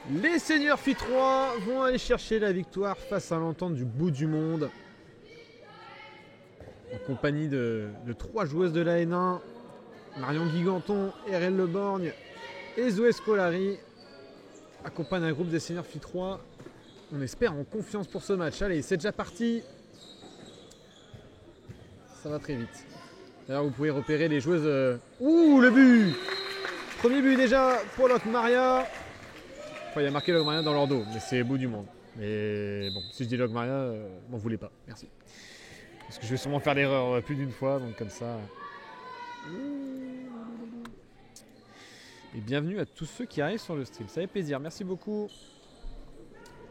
Les seniors Phi 3 vont aller chercher la victoire face à l'entente du bout du monde. En compagnie de 3 joueuses de la N1, Marion Guiganton, RL Leborgne et Zoé Scolari, accompagnent un groupe des seniors Phi 3. On espère en confiance pour ce match. Allez, c'est déjà parti. Ça va très vite. D'ailleurs, vous pouvez repérer les joueuses. Ouh, le but! Premier but déjà pour Logmaria. Enfin, il y a marqué Logmaria dans leur dos, mais c'est bout du monde. Mais bon, si je dis Logmaria, m'en voulez pas. Merci. Parce que je vais sûrement faire l'erreur plus d'une fois, donc comme ça. Et bienvenue à tous ceux qui arrivent sur le stream. Ça fait plaisir. Merci beaucoup.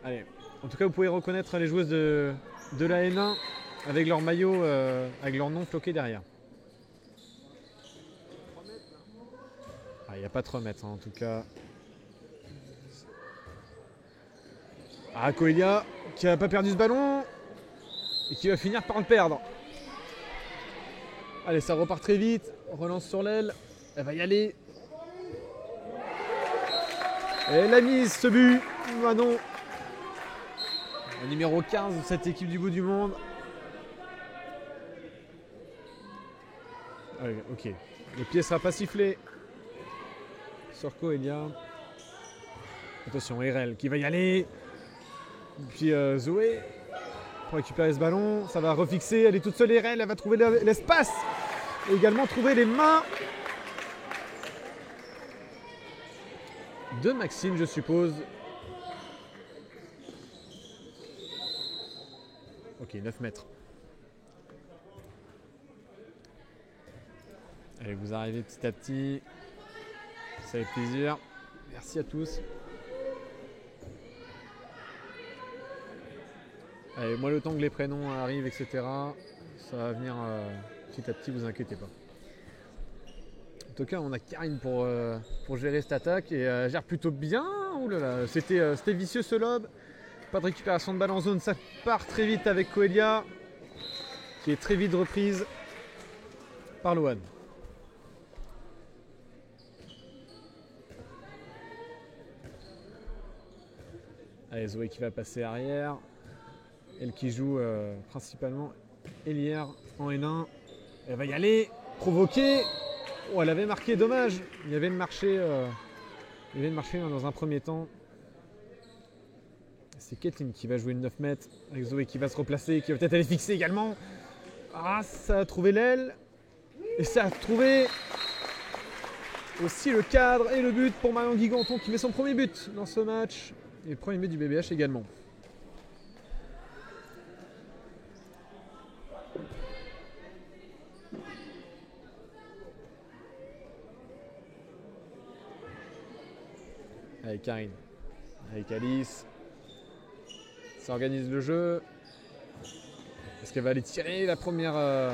Allez. En tout cas, vous pouvez reconnaître les joueuses de la N1 avec leur maillot, avec leur nom floqué derrière. Il n'y a pas de remettre, hein, en tout cas. Ah, Coelia qui n'a pas perdu ce ballon et qui va finir par le perdre. Allez, ça repart très vite. Relance sur l'aile. Elle va y aller. Et elle a mise ce but. Ah non. Le numéro 15 de cette équipe du bout du monde. Allez, ok. Le pied ne sera pas sifflé. Sur Coelia. Attention, RL qui va y aller. Puis Zoé pour récupérer ce ballon. Ça va refixer. Elle est toute seule, RL. Elle va trouver l'espace. Et également trouver les mains de Maxime, je suppose. Ok, 9 mètres. Allez, vous arrivez petit à petit. Ça fait plaisir. Merci à tous. Allez, moi le temps que les prénoms arrivent, etc., ça va venir petit à petit, vous inquiétez pas. En tout cas, on a Karine pour gérer cette attaque et elle gère plutôt bien. Ouh là là, c'était vicieux ce lob. Pas de récupération de balle en zone, ça part très vite avec Coelia, qui est très vite reprise par Loane. Allez, Zoé qui va passer arrière. Elle qui joue principalement ailière en N1. Elle va y aller, provoquer. Oh, elle avait marqué, dommage. Il y avait le marché dans un premier temps. C'est Kathleen qui va jouer le 9 mètres. Avec Zoé qui va se replacer, qui va peut-être aller fixer également. Ah, ça a trouvé l'aile. Et ça a trouvé aussi le cadre et le but pour Marion Guiganton qui met son premier but dans ce match. Et le premier but du BBH également. Avec Karine, avec Alice, ça organise le jeu. Est-ce qu'elle va aller tirer la première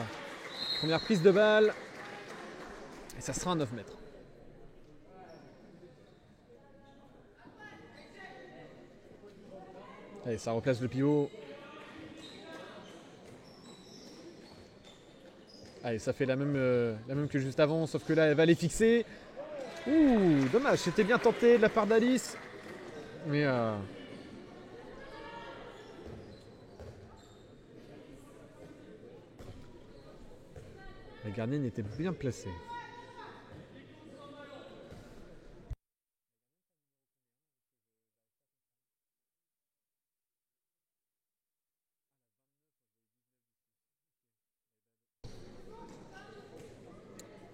prise de balle? Et ça sera un 9 mètres. Allez, ça replace le pivot. Allez, ça fait la même que juste avant, sauf que là, elle va les fixer. Ouh, dommage, c'était bien tenté de la part d'Alice. Mais la gardienne était bien placée.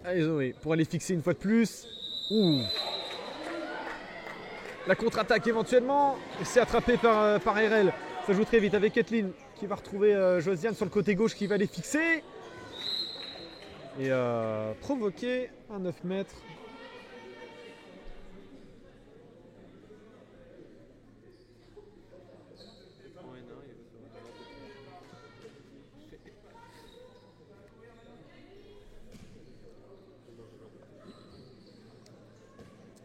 Allez Zoé, pour aller fixer une fois de plus. Ouh. La contre-attaque éventuellement. Et c'est attrapé par RL. Ça joue très vite avec Kathleen qui va retrouver Josiane sur le côté gauche qui va les fixer. Et provoquer un 9 mètres.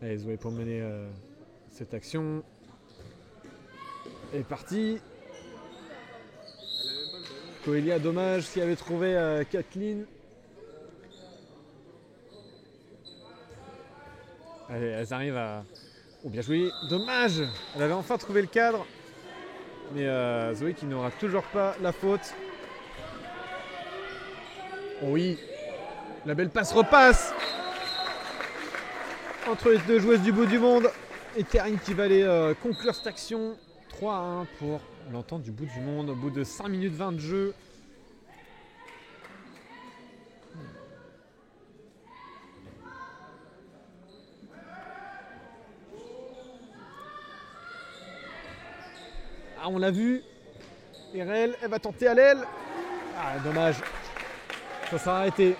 Allez, Zoé pour mener cette action. Elle est partie. Coelia, dommage, s'il avait trouvé Kathleen. Allez, elles arrivent à Oh, bien joué. Dommage. Elle avait enfin trouvé le cadre. Mais Zoé qui n'aura toujours pas la faute. Oh oui. La belle passe repasse. Entre les deux joueuses du bout du monde. Et Karine qui va aller conclure cette action. 3-1 pour l'entente du bout du monde. Au bout de 5 minutes 20 de jeu. Ah, on l'a vu. Erel, elle va tenter à l'aile. Ah, dommage. Ça sera arrêté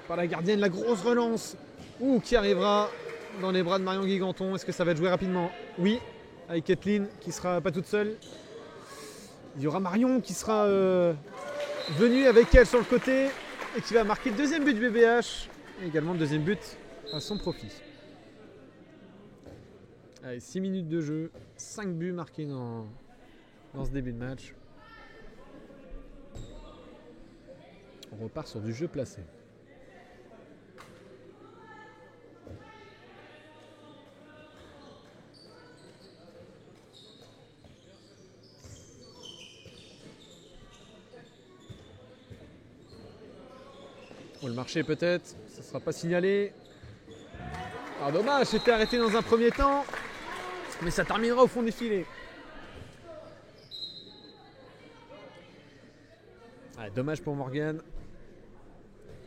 par la gardienne. La grosse relance. Ouh, qui arrivera dans les bras de Marion Guiganton. Est-ce que ça va être joué rapidement? Oui, avec Kathleen qui sera pas toute seule. Il y aura Marion qui sera venue avec elle sur le côté et qui va marquer le deuxième but du BBH. Et également le deuxième but à son profit. Allez, 6 minutes de jeu. 5 buts marqués dans ce début de match. On repart sur du jeu placé. Oh, le marché peut-être, ça ne sera pas signalé. Ah, dommage, c'était arrêté dans un premier temps, mais ça terminera au fond des filets. Ah, dommage pour Morgane,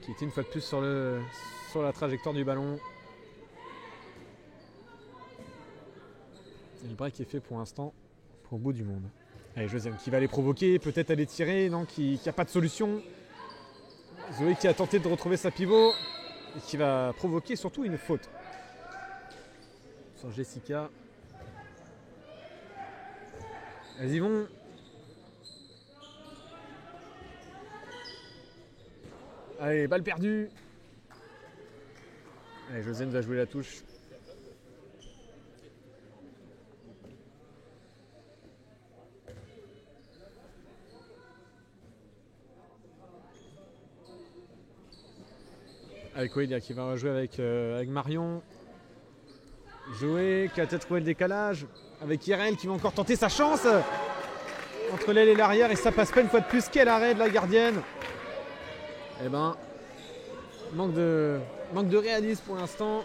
qui était une fois de plus sur la trajectoire du ballon. Et le break est fait pour l'instant pour le bout du monde. Allez, Josiane qui va les provoquer, peut-être aller tirer, non, qui n'a pas de solution. Zoé qui a tenté de retrouver sa pivot et qui va provoquer surtout une faute sur Jessica. Elles y vont. Allez, balle perdue. Allez, Josiane va jouer la touche. Avec Coelia qui va jouer avec Marion. Zoé qui a peut-être trouvé le décalage. Avec Irel qui va encore tenter sa chance. Entre l'aile et l'arrière. Et ça passe pas une fois de plus. Quel arrêt de la gardienne. Eh ben, manque de réalisme pour l'instant.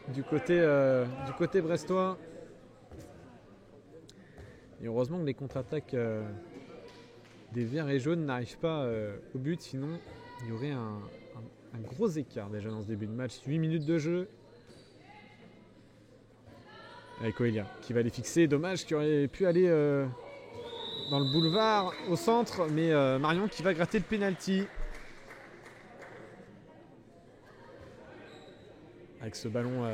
Du côté brestois. Et heureusement que les contre-attaques des verts et jaunes n'arrivent pas au but. Sinon, il y aurait un gros écart déjà dans ce début de match. 8 minutes de jeu. Avec Coelia qui va les fixer. Dommage qu'il aurait pu aller dans le boulevard au centre. Mais Marion qui va gratter le penalty. Avec ce ballon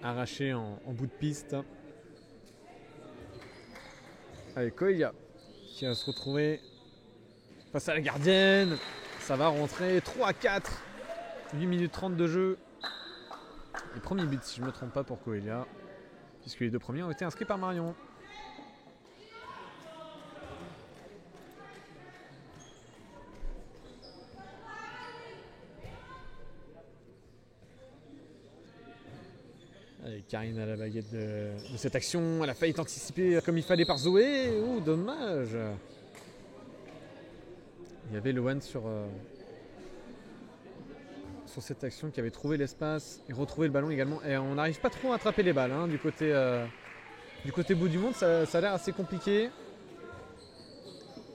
arraché en bout de piste. Avec Coelia qui va se retrouver face à la gardienne. Ça va rentrer 3-4. 8 minutes 30 de jeu. Les premiers buts, si je ne me trompe pas, pour Coelia. Puisque les deux premiers ont été inscrits par Marion. Allez, Karine à la baguette de cette action. Elle a failli anticiper comme il fallait par Zoé. Ouh, dommage. Il y avait Loane sur cette action qui avait trouvé l'espace et retrouvé le ballon également. Et on n'arrive pas trop à attraper les balles du côté bout du monde. Ça a l'air assez compliqué.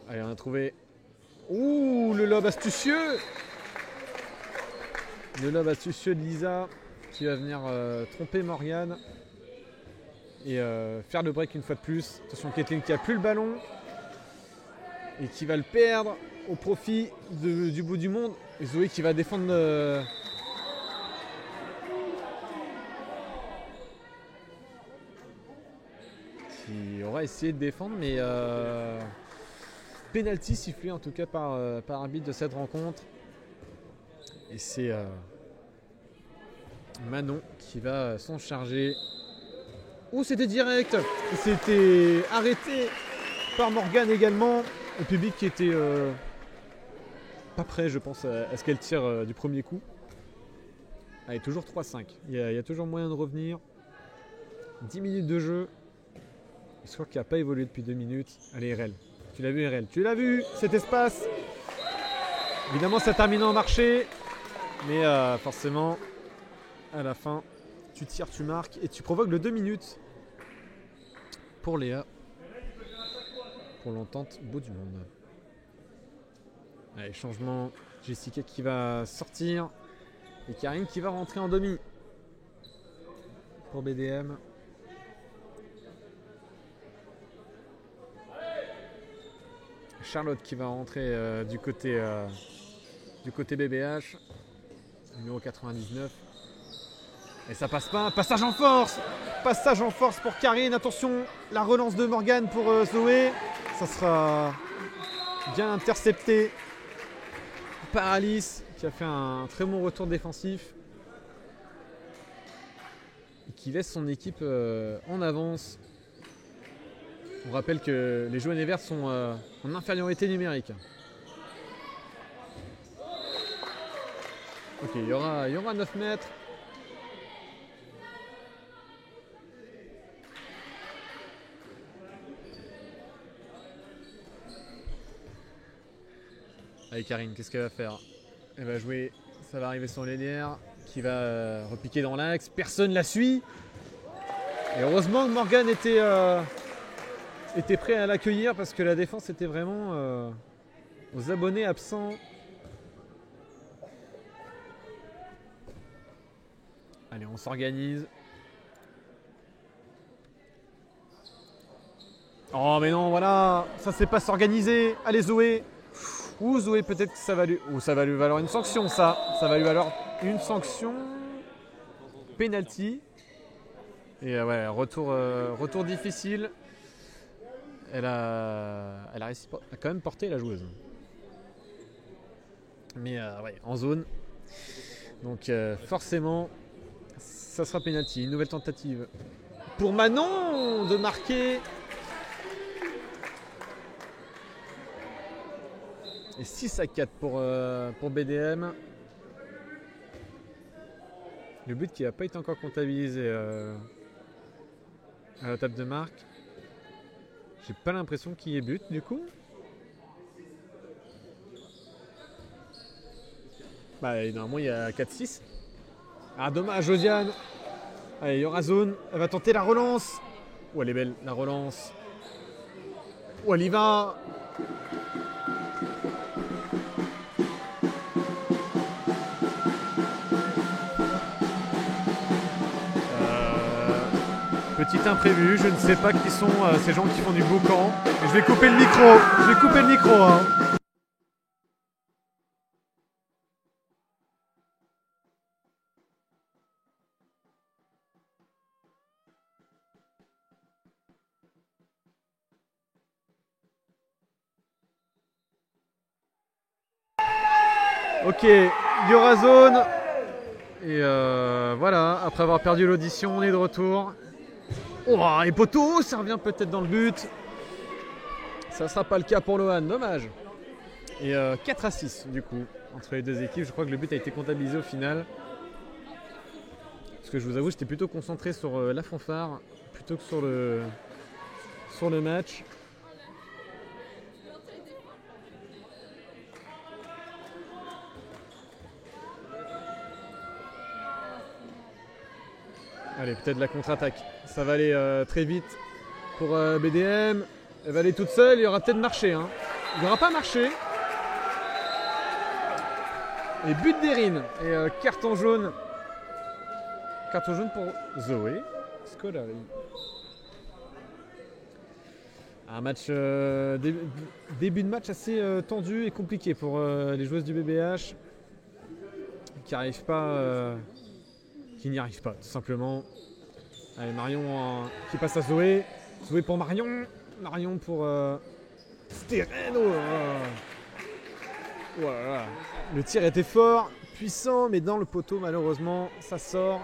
Allez, on a trouvé. Ouh, le lob astucieux. Le lob astucieux de Lisa qui va venir tromper Morgane et faire le break une fois de plus. Attention, Kathleen qui a plus le ballon et qui va le perdre au profit du bout du monde. Et Zoé qui va défendre qui aura essayé de défendre, mais penalty sifflé en tout cas par arbitre de cette rencontre. Et c'est Manon qui va s'en charger. Oh, c'était direct. C'était arrêté par Morgane également. Le public qui était pas prêt, je pense, à ce qu'elle tire du premier coup. Allez, toujours 3-5. Il y a toujours moyen de revenir. 10 minutes de jeu. Le score qui n'a pas évolué depuis 2 minutes. Allez, RL. Tu l'as vu, RL. Tu l'as vu, cet espace. Évidemment, ça termine en marché. Mais forcément, à la fin, tu tires, tu marques et tu provoques le 2 minutes pour Léa. Pour l'entente beau du monde. Allez, changement. Jessica qui va sortir. Et Karine qui va rentrer en demi. Pour BDM. Charlotte qui va rentrer du côté BBH. Numéro 99. Et ça passe pas. Passage en force. Passage en force pour Karine. Attention, la relance de Morgane pour Zoé. Ça sera bien intercepté par Alice qui a fait un très bon retour défensif. Et qui laisse son équipe en avance. On rappelle que les Jaunes et Verts sont en infériorité numérique. Ok, il y aura 9 mètres. Allez Karine, qu'est-ce qu'elle va faire? Elle va jouer, ça va arriver sur l'ailière, qui va repiquer dans l'axe. Personne la suit. Et heureusement que Morgane était prêt à l'accueillir parce que la défense était vraiment aux abonnés absents. Allez, on s'organise. Oh mais non, voilà, ça c'est pas s'organiser. Allez Zoé. Ou Zoé, peut-être que ça va lui valoir une sanction, ça. Ça va lui valoir une sanction. Penalty. Et ouais, retour difficile. Elle a réussi à quand même porter la joueuse. Mais ouais, en zone. Donc forcément, ça sera penalty. Une nouvelle tentative pour Manon de marquer. Et 6-4 pour BDM. Le but qui n'a pas été encore comptabilisé à la table de marque. J'ai pas l'impression qu'il y ait but du coup. Bah normalement il y a 4-6. Ah dommage Josiane. Allez, il y aura zone. Elle va tenter la relance. Oh elle est belle la relance. Oh elle y va. Petit imprévu, je ne sais pas qui sont ces gens qui font du boucan. Et je vais couper le micro. Hein. Ok, il y aura zone. Et voilà, après avoir perdu l'audition, on est de retour. Oh, et poteau, ça revient peut-être dans le but. Ça ne sera pas le cas pour Lohan, dommage. Et 4-6 du coup, entre les deux équipes. Je crois que le but a été comptabilisé au final. Parce que je vous avoue, j'étais plutôt concentré sur la fanfare plutôt que sur le match. Allez, peut-être la contre-attaque. Ça va aller très vite pour BDM. Elle va aller toute seule. Il y aura peut-être marché. Hein. Il n'y aura pas marché. Et but d'Erin. Et carton jaune. Carton jaune pour Zoé Scolari. Un match, début de match assez tendu et compliqué pour les joueuses du BBH qui n'y arrivent pas, tout simplement. Allez, Marion qui passe à Zoé. Zoé pour Marion. Marion pour Stereno. Voilà. Le tir était fort, puissant, mais dans le poteau, malheureusement, ça sort.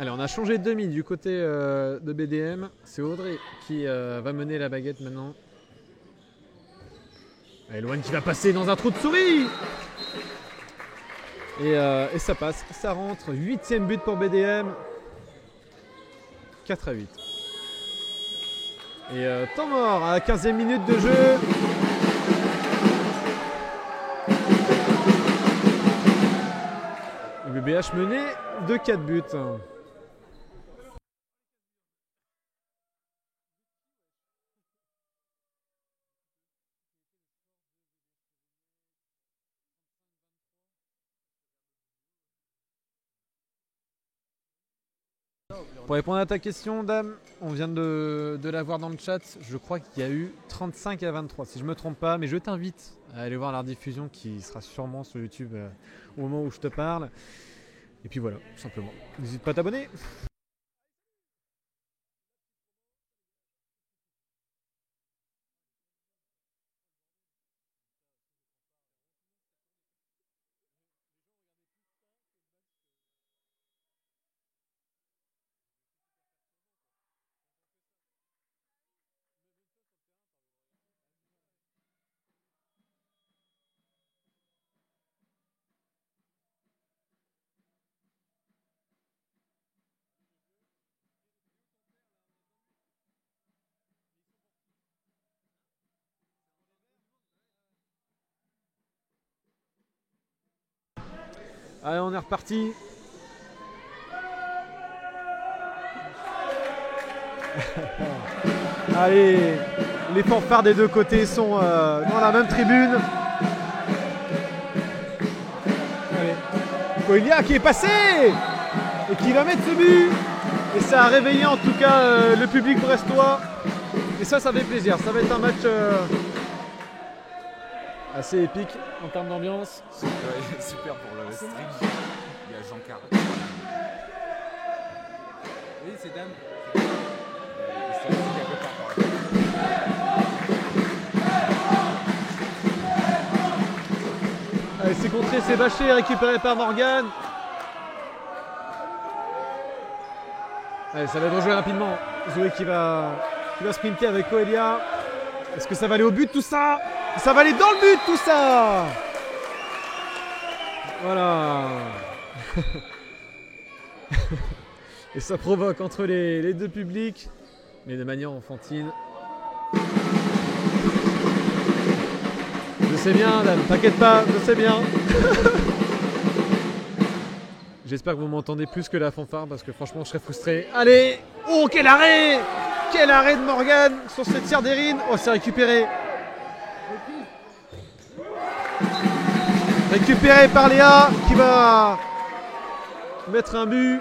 Allez, on a changé de demi du côté de BDM. C'est Audrey qui va mener la baguette maintenant. Allez, Loan qui va passer dans un trou de souris. Et ça passe, ça rentre. 8e but pour BDM. 4-8. Et temps mort à la 15e minute de jeu. Le BH menait de 4 buts. Pour répondre à ta question, Dame, on vient de la voir dans le chat. Je crois qu'il y a eu 35-23, si je ne me trompe pas. Mais je t'invite à aller voir la rediffusion qui sera sûrement sur YouTube au moment où je te parle. Et puis voilà, tout simplement. N'hésite pas à t'abonner. Allez, on est reparti. Allez, les fanfares des deux côtés sont dans la même tribune. Allez, Coelia qui est passé et qui va mettre ce but. Et ça a réveillé en tout cas le public brestois. Et ça fait plaisir. Ça va être un match assez épique en termes d'ambiance. Super pour le stream. Il y a Jean Carré. Oui, c'est Dame. Allez, c'est contré, c'est bâché, récupéré par Morgan. Allez, ça va être rejoué rapidement. Zoé qui va sprinter avec Coelia. Est-ce que ça va aller au but tout ça? Ça va aller dans le but tout ça. Voilà. Et ça provoque entre les deux publics, mais de manière enfantine. Je sais bien, Dan, t'inquiète pas, je sais bien. J'espère que vous m'entendez plus que la fanfare parce que franchement je serais frustré. Allez! Oh, quel arrêt! Quel arrêt de Morgan sur cette tire d'Erin. Oh, c'est récupéré. Récupéré par Léa qui va mettre un but.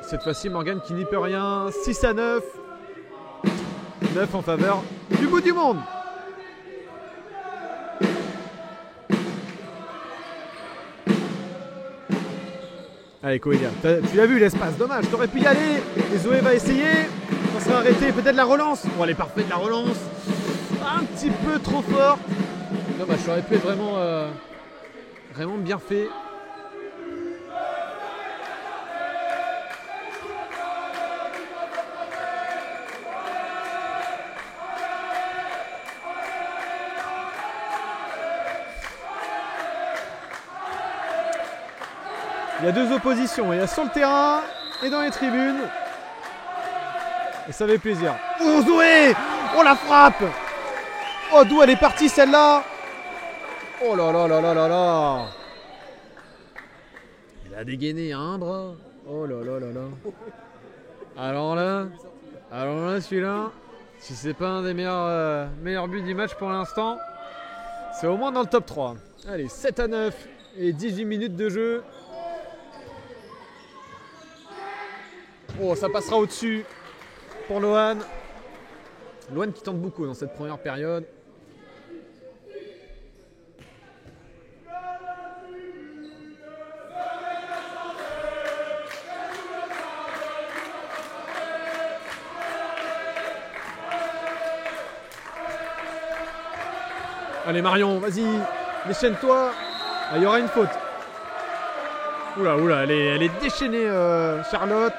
Cette fois-ci, Morgan qui n'y peut rien. 6-9. 9 en faveur du bout du monde. Allez, Coelia, tu as vu l'espace, dommage, t'aurais pu y aller. Et Zoé va essayer. On sera arrêté, peut-être la relance. Bon, elle est parfaite, la relance. Un petit peu trop fort. Dommage, ça aurait pu être vraiment bien fait. Il y a deux oppositions, il y a sur le terrain et dans les tribunes. Et ça fait plaisir. Oh, Zoé! Oh, la frappe! Oh, d'où elle est partie celle-là? Oh là là là là là là! Elle a dégainé un bras. Oh là là là là. Alors là celui-là, si c'est pas un des meilleurs buts du match pour l'instant, c'est au moins dans le top 3. Allez, 7-9 et 18 minutes de jeu. Oh, ça passera au-dessus pour Loan. Loan qui tente beaucoup dans cette première période. Allez Marion, vas-y, déchaîne-toi. Ah, il y aura une faute. Oula, elle est déchaînée Charlotte.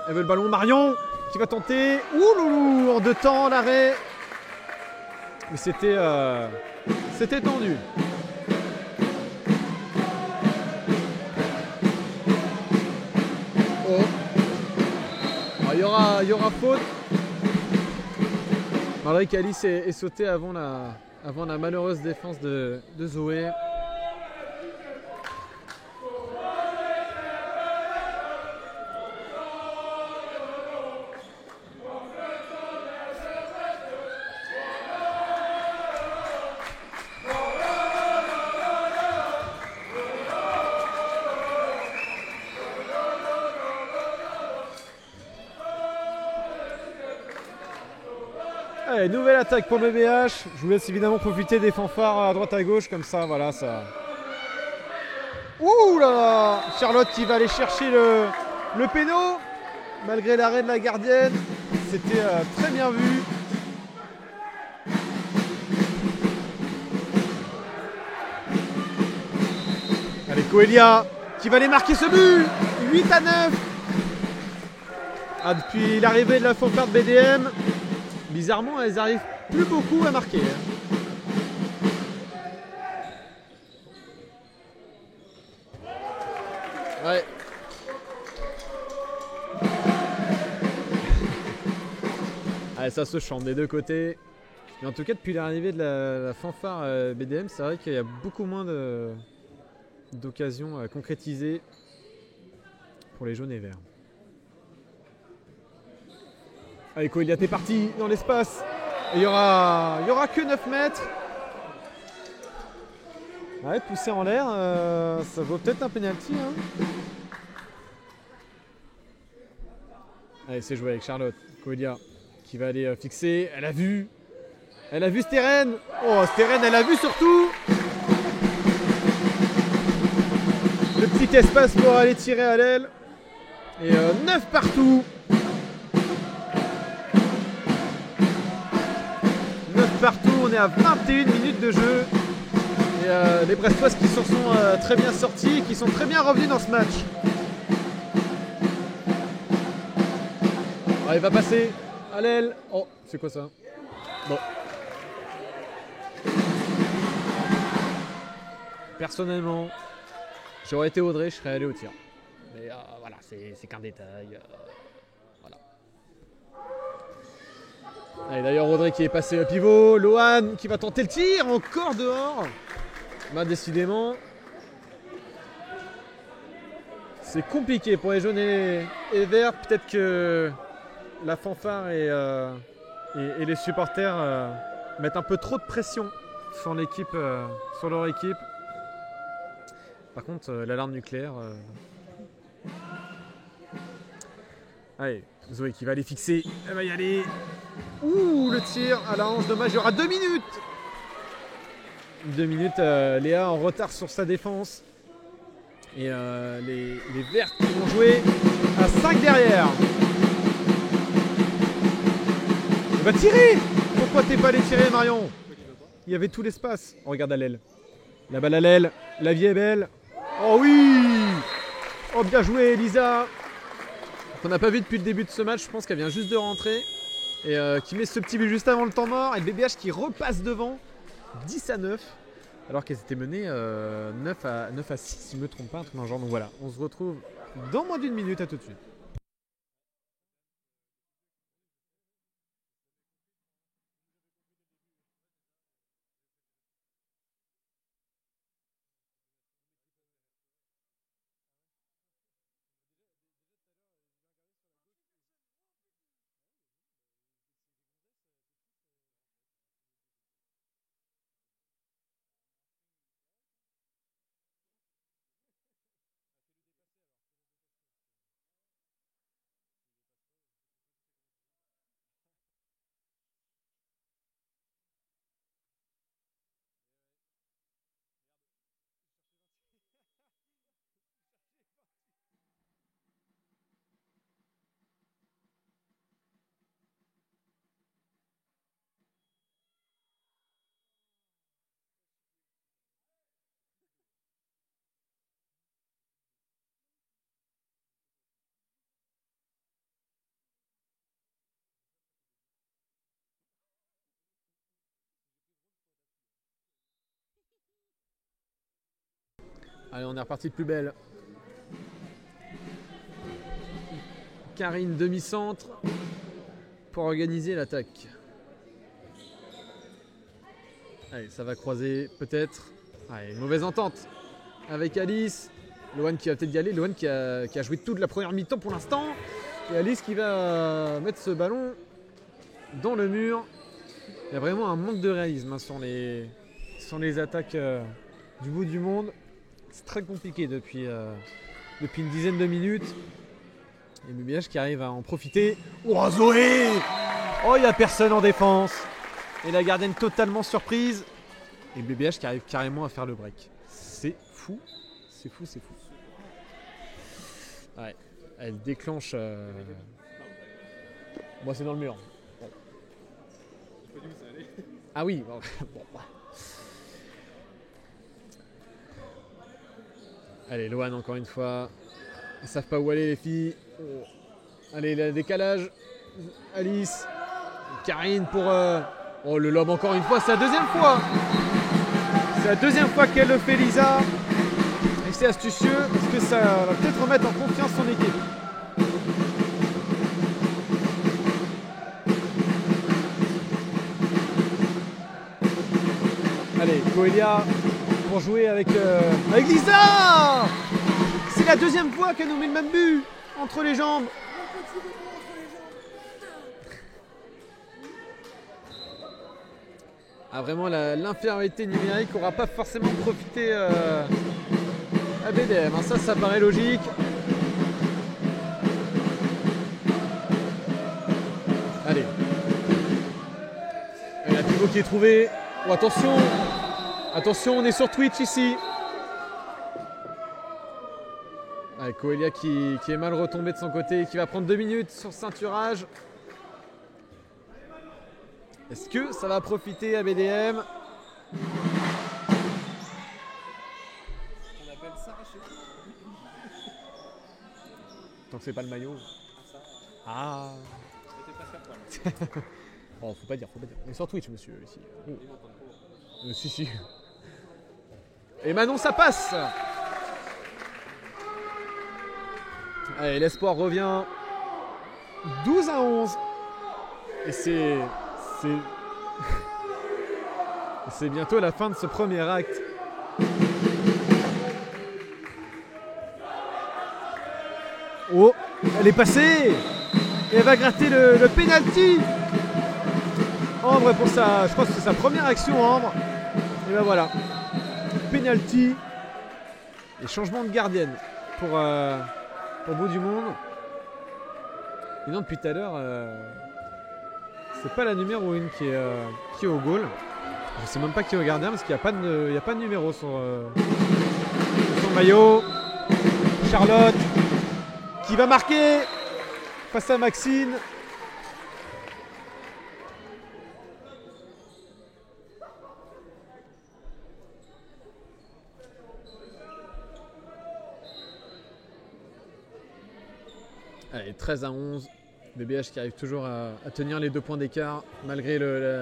Elle veut le ballon. Marion qui va tenter. Ouh loulou, en deux temps, l'arrêt. Mais c'était tendu. Oh. Alors, il y aura faute. Malgré qu'Alice est sauté avant la malheureuse défense de Zoé. Allez, nouvelle attaque pour le BBH. Je vous laisse évidemment profiter des fanfares à droite à gauche, comme ça, voilà, ça. Ouh là là, Charlotte qui va aller chercher le péno, malgré l'arrêt de la gardienne. C'était très bien vu. Allez, Coelia qui va aller marquer ce but. 8-9. Ah, depuis l'arrivée de la fanfare de BDM, bizarrement, elles arrivent plus beaucoup à marquer. Ouais. Allez, ça se chante des deux côtés. Mais en tout cas, depuis l'arrivée de la fanfare BDM, c'est vrai qu'il y a beaucoup moins d'occasions concrétisées pour les jaunes et verts. Allez, Coelia, t'es parti dans l'espace. Il y aura que 9 mètres. Ouais, pousser en l'air, ça vaut peut-être un penalty. Hein. Allez, c'est joué avec Charlotte. Coelia qui va aller fixer. Elle a vu Steren. Oh, Steren, elle a vu surtout. Le petit espace pour aller tirer à l'aile. Et 9 partout. 9 partout, on est à 21 minutes de jeu. Et les Brestoises qui s'en sont très bien sortis et qui sont très bien revenus dans ce match. Ah, il va passer à l'aile. Oh, c'est quoi ça? Bon. Personnellement, j'aurais été Audrey, je serais allé au tir. Mais voilà, c'est qu'un détail. Voilà. Allez, d'ailleurs, Audrey qui est passé au pivot. Lohan qui va tenter le tir, encore dehors. Bah, décidément, c'est compliqué pour les jaunes et les verts. Peut-être que la fanfare et les supporters mettent un peu trop de pression sur l'équipe, sur leur équipe. Par contre, l'alarme nucléaire. Allez, Zoé qui va aller fixer. Elle va y aller. Ouh, le tir à la hanche, dommage. Il y aura 2 minutes. 2 minutes. Léa en retard sur sa défense. Et les verts qui vont jouer à 5 derrière. Elle va tirer. Pourquoi t'es pas allé tirer, Marion? Il y avait tout l'espace. On regarde à l'aile. La balle à l'aile. La vie est belle. Oh oui. Oh, bien joué, Elisa. Qu'on n'a pas vu depuis le début de ce match. Je pense qu'elle vient juste de rentrer. Et qui met ce petit but juste avant le temps mort. Et le BBH qui repasse devant. 10-9. Alors qu'elles étaient menées 9 à 6, si je ne me trompe pas, un truc dans le genre. Donc voilà, on se retrouve dans moins d'une minute, à tout de suite. Allez, on est reparti de plus belle. Karine demi-centre pour organiser l'attaque. Allez, ça va croiser peut-être. Allez, mauvaise entente avec Alice. Loane qui va peut-être y aller. Loane qui a joué toute la première mi-temps pour l'instant. Et Alice qui va mettre ce ballon dans le mur. Il y a vraiment un manque de réalisme sur les attaques du bout du monde. C'est très compliqué depuis une dizaine de minutes. Et BBH qui arrive à en profiter. Oh Zoé! Oh, il n'y a personne en défense. Et la gardienne totalement surprise. Et BBH qui arrive carrément à faire le break. C'est fou. C'est fou, c'est fou. Ouais, elle déclenche. Moi, c'est dans le mur. Bon. Ah oui. Bon. Allez, Loane encore une fois. Ils savent pas où aller les filles. Oh. Allez, le décalage. Alice. Karine pour... Oh, le lob encore une fois. C'est la deuxième fois. C'est la deuxième fois qu'elle le fait, Lisa. Et c'est astucieux parce que ça va peut-être remettre en confiance son équipe. Allez, Coelia pour jouer avec Lisa. C'est la deuxième fois qu'elle nous met le même but entre les jambes. Ah, vraiment, l'infériorité numérique n'aura pas forcément profité à BDM. Hein. Ça paraît logique. Allez. Et la pivot qui est trouvée. Oh, attention. Attention, on est sur Twitch ici. Allez, Coelia qui est mal retombé de son côté, qui va prendre 2 minutes sur ceinturage. Est-ce que ça va profiter à BDM? On appelle ça chez vous. Tant que c'est pas le maillot. Ah. J'étais pas sûr. Oh, faut pas dire. On est sur Twitch, monsieur, ici. Oh. Si. Et Manon, ça passe. Allez, l'espoir revient. 12-11. Et c'est bientôt la fin de ce premier acte. Oh, elle est passée. Et elle va gratter le penalty. Ambre pour je pense que c'est sa première action, Ambre. Et ben voilà. Penalty. Et changement de gardienne pour Bout du Monde. Et non, depuis tout à l'heure, c'est pas la numéro 1 qui est au goal. Je sais même pas qui est au gardien parce qu'il n'y a pas de numéro sur son maillot. Charlotte qui va marquer face à Maxine. Allez, 13-11. BBH qui arrive toujours à tenir les 2 points d'écart malgré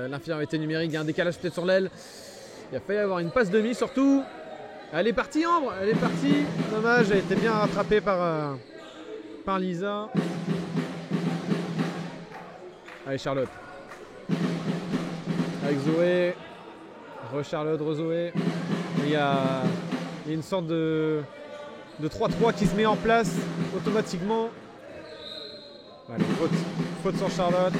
l'infériorité numérique. Il y a un décalage peut-être sur l'aile. Il a failli avoir une passe demi surtout. Elle est partie, Ambre. Elle est partie. Dommage, elle a été bien rattrapée par Lisa. Allez, Charlotte. Avec Zoé. Re-Charlotte, re-Zoé. Il y a une sorte de 3-3 qui se met en place automatiquement. Allez, faute sur Charlotte.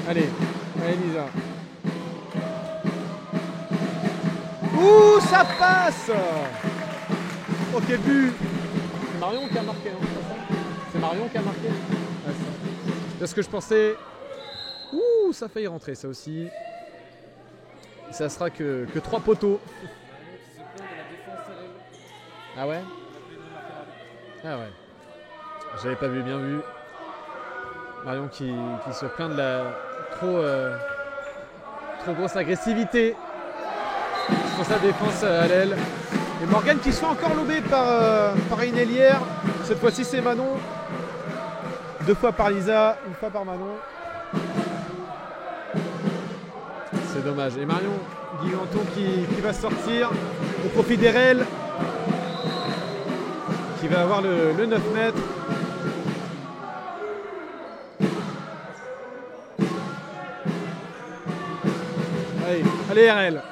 Allez, Lisa. Ouh, ça passe. Oh, quel but. C'est Marion qui a marqué, hein, c'est Marion qui a marqué. Ouais, c'est ce que je pensais. Ouh, ça a failli rentrer, ça aussi. Ça sera que 3 poteaux. Ah ouais? Ah ouais. J'avais pas vu, bien vu. Marion qui se plaint de la trop grosse agressivité sur sa défense à l'aile. Et Morgane qui se fait encore lober par une ailière. Cette fois-ci c'est Manon. 2 fois par Lisa, 1 fois par Manon. c'est dommage. Et Marion Guiganton qui va sortir au profit d'Erel, qui va avoir le 9 mètres. Allez Erel.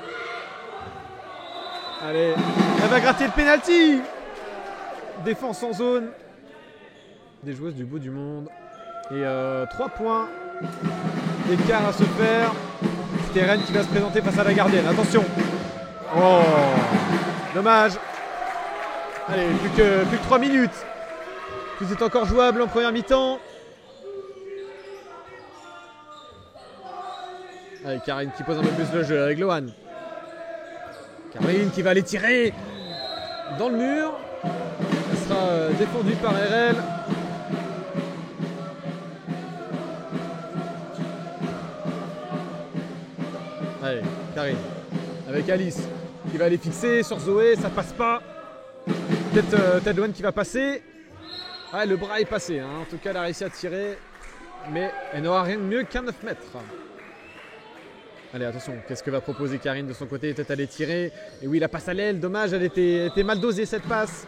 Allez, elle va gratter le penalty. Défense en zone. Des joueuses du bout du monde. Et 3 points d'écart à se faire. C'est Rennes qui va se présenter face à la gardienne. Attention. Oh, dommage. Allez, plus que 3 minutes. Tout est encore jouable en première mi-temps. Allez, Karine qui pose un peu plus le jeu avec Lohan. Karine qui va aller tirer dans le mur. Elle sera défendue par RL. Allez, Karine avec Alice qui va aller fixer sur Zoé, ça passe pas. Peut-être Lohan qui va passer. Ah, le bras est passé, hein. En tout cas elle a réussi à tirer, mais elle n'aura rien de mieux qu'un 9 mètres. Allez, attention, qu'est-ce que va proposer Karine de son côté? Peut-être aller tirer. Et oui, la passe à l'aile, dommage, elle était mal dosée cette passe.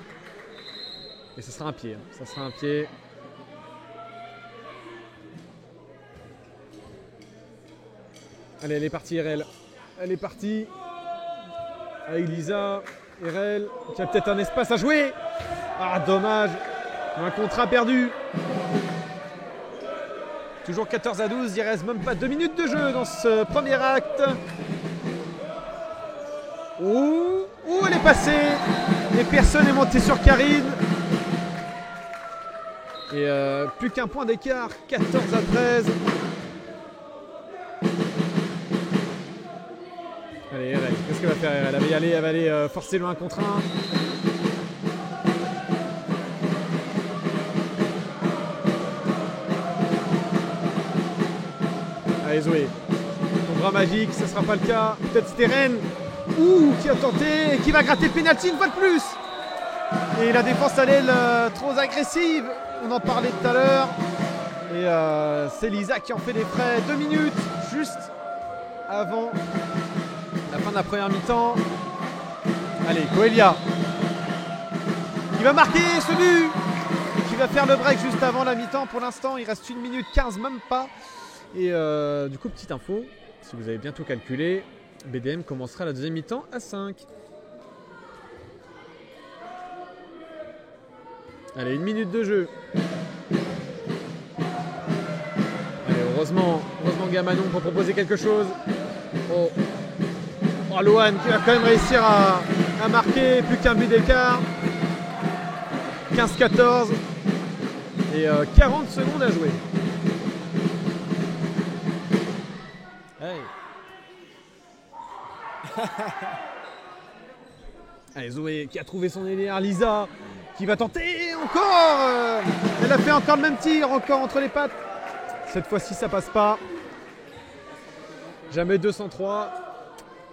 Et ce sera un pied, hein. Ça sera un pied. Allez, elle est partie, Erel. Elle est partie. Avec Lisa, Erel, qui a peut-être un espace à jouer. Ah, dommage. Un contrat perdu. Toujours 14-12, il reste même pas 2 minutes de jeu dans ce premier acte. Ouh, elle est passée. Et personne n'est monté sur Karine. Et plus qu'un point d'écart, 14-13. Allez, Erel, qu'est-ce qu'elle va faire? Elle va aller forcer le 1 contre 1. Allez Zoé, ton bras magique, ça ne sera pas le cas. Peut-être Steren, qui a tenté et qui va gratter le pénalty une fois de plus. Et la défense à l'aile trop agressive, on en parlait tout à l'heure. Et c'est Lisa qui en fait des frais. 2 minutes juste avant la fin de la première mi-temps. Allez, Coelia qui va marquer ce but, qui va faire le break juste avant la mi-temps. Pour l'instant, il reste 1 minute 15, même pas. Et du coup, petite info, si vous avez bien tout calculé, BDM commencera la deuxième mi-temps à 5. Allez, 1 minute de jeu. Allez, heureusement Gamanon pour proposer quelque chose. Oh, Lohan qui va quand même réussir à marquer, plus qu'un but d'écart. 15-14 et 40 secondes à jouer. Hey. Allez, Zoé qui a trouvé son élière, Lisa qui va tenter encore. Elle a fait encore le même tir, encore entre les pattes. Cette fois-ci, ça passe pas. Jamais 203.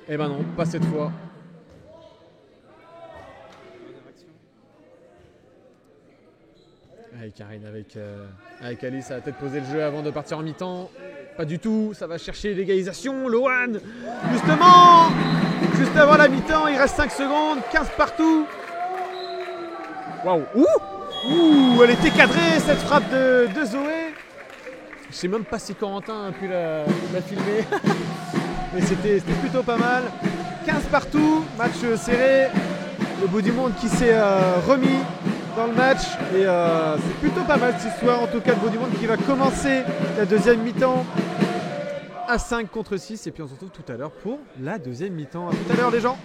Eh ben non, pas cette fois. Allez, Karine avec Alice, elle a peut-être posé le jeu avant de partir en mi-temps. Pas du tout, ça va chercher l'égalisation. Lohan, justement, juste avant la mi-temps, il reste 5 secondes, 15 partout. Waouh, elle était cadrée cette frappe de Zoé. Je sais même pas si Corentin a pu la filmer. Mais c'était plutôt pas mal. 15 partout, match serré. Le bout du monde qui s'est remis dans le match. Et c'est plutôt pas mal cette histoire. En tout cas, le bout du monde qui va commencer la deuxième mi-temps à 5 contre 6. Et puis on se retrouve tout à l'heure pour la deuxième mi-temps. A tout à l'heure les gens.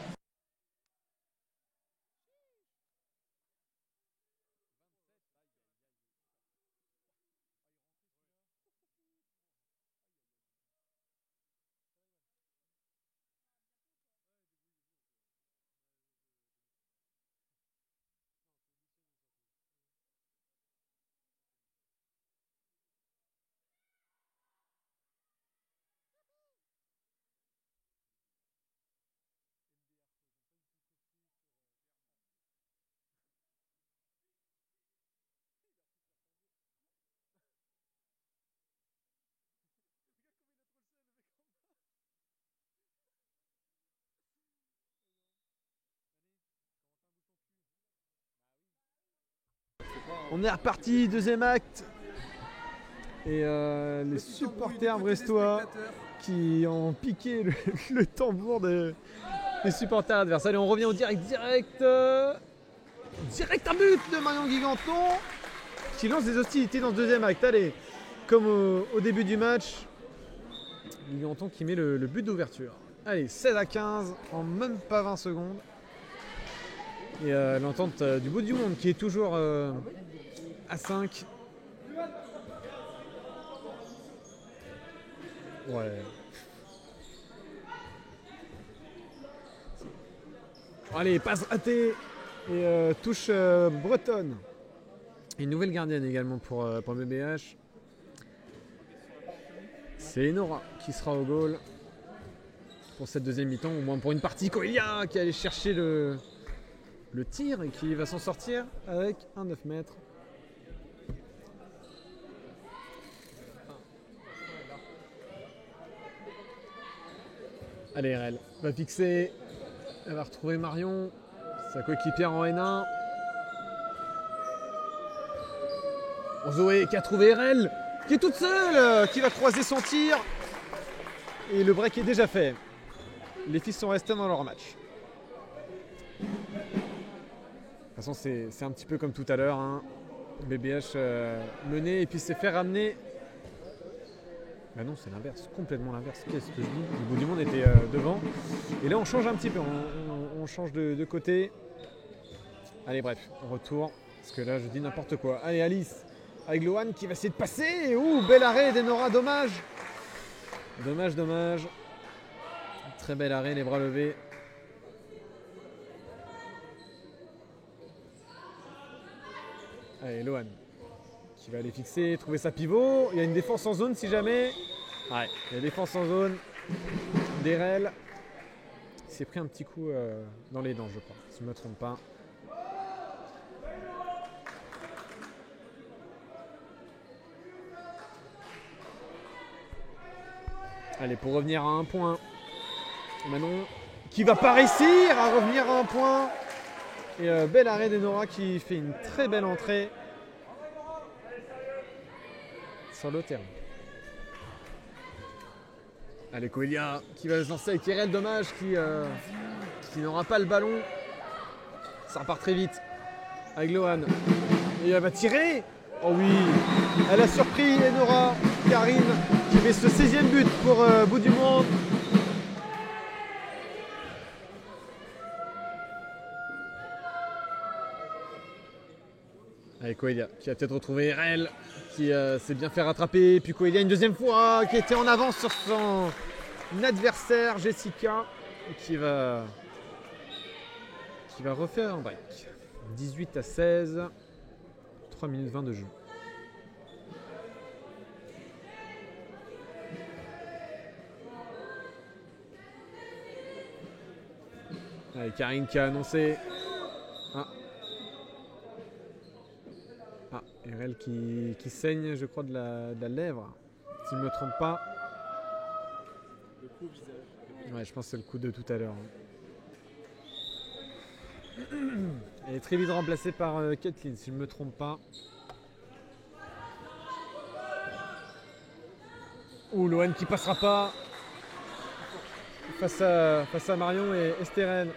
On est reparti, deuxième acte. Et les supporters brestois qui ont piqué le tambour des supporters adverses. Allez, on revient au direct. Direct un but de Marion Guiganton qui lance des hostilités dans ce deuxième acte. Allez, comme au début du match, Guiganton qui met le but d'ouverture. Allez, 16-15 en même pas 20 secondes. Et l'entente du bout du monde qui est toujours à 5. Ouais. Allez, passe ratée et touche bretonne. Une nouvelle gardienne également pour BBH. C'est Enora qui sera au goal pour cette deuxième mi-temps, au moins pour une partie. Coelia qui allait chercher le tir et qui va s'en sortir avec un 9 mètres. Allez, RL va fixer, elle va retrouver Marion, sa coéquipière en N1. Zoé qui a trouvé RL, qui est toute seule, qui va croiser son tir. Et le break est déjà fait. Les filles sont restées dans leur match. De toute façon, c'est un petit peu comme tout à l'heure. Hein. BBH mené et puis s'est fait ramener. Bah non, c'est l'inverse, complètement l'inverse. Qu'est-ce que je dis? Le bout du monde était devant. Et là, on change un petit peu. On change de côté. Allez, bref, retour. Parce que là, je dis n'importe quoi. Allez, Alice, avec Lohan qui va essayer de passer. Ouh, bel arrêt d'Enora, dommage. Dommage. Très bel arrêt, les bras levés. Allez, Lohan qui va aller fixer, trouver sa pivot. Il y a une défense en zone si jamais. Ouais, il y a défense en zone. Derel. Il s'est pris un petit coup dans les dents, je crois, si je ne me trompe pas. Allez, pour revenir à un point. Manon qui va pas réussir à revenir à un point. Et bel arrêt d'Enora qui fait une très belle entrée sur le terrain. Allez, Coelia qui va se lancer avec Erel, dommage, qui n'aura pas le ballon. Ça repart très vite avec Lohan. Et elle va tirer. Oh oui, elle a surpris Enora, Karine, qui met ce 16e but pour Bout du Monde. Allez, Coelia qui a peut-être retrouvé Erel, qui s'est bien fait rattraper. Puis Coelia une deuxième fois, qui était en avance sur son adversaire, Jessica, qui va refaire un break. 18-16, 3 minutes 20 de jeu. Allez, Karine qui a annoncé. Erel qui saigne, je crois, de la lèvre, si je ne me trompe pas. Le coup au visage. Ouais, je pense que c'est le coup de tout à l'heure. Elle est très vite remplacée par Kathleen, si je ne me trompe pas. Ouh, Lohan qui passera pas face à Marion et Estérène.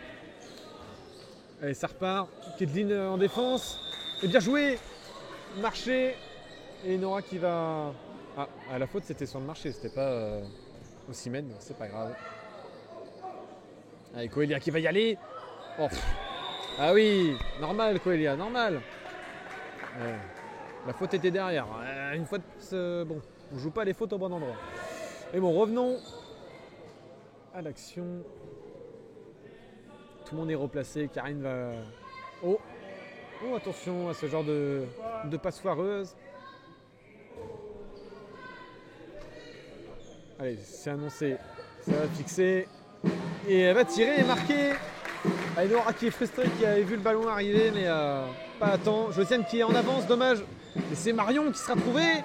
Allez, ça repart. Kathleen en défense. Et bien joué. Marché. Et Nora qui va... Ah, la faute c'était sur le marché, c'était pas au cimène, c'est pas grave. Allez, Coelia qui va y aller. Oh, ah oui, normal Coelia, normal. La faute était derrière. Une fois bon, on joue pas les fautes au bon endroit. Mais bon, revenons à l'action. Tout le monde est replacé. Karine va... Oh, attention à ce genre de passe foireuse. Allez, c'est annoncé. Ça va fixer. Et elle va tirer et marquer. Nora qui est frustrée, qui avait vu le ballon arriver, mais pas à temps. Josiane qui est en avance, dommage. Et c'est Marion qui sera trouvée.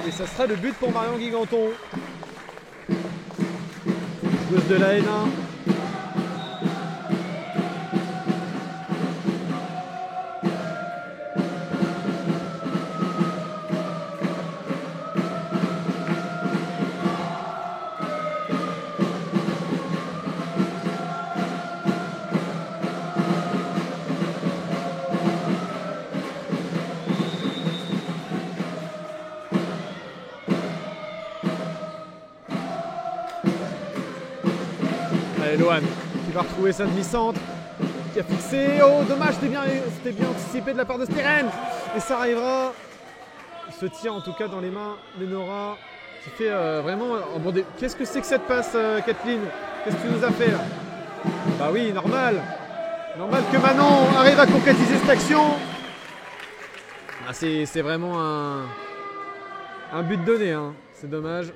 Et ça sera le but pour Marion Guiganton. Joueuse de la N1. Allez, Lohan qui va retrouver sa demi-centre, qui a fixé. Oh, dommage, c'était bien anticipé de la part de Steren. Et ça arrivera. Il se tient en tout cas dans les mains de Nora, qui fait vraiment emborder. Qu'est-ce que c'est que cette passe, Kathleen? Qu'est-ce que tu nous as fait là? Bah oui, normal. Normal que Manon arrive à concrétiser cette action. Ah, c'est vraiment un but donné, hein. C'est dommage.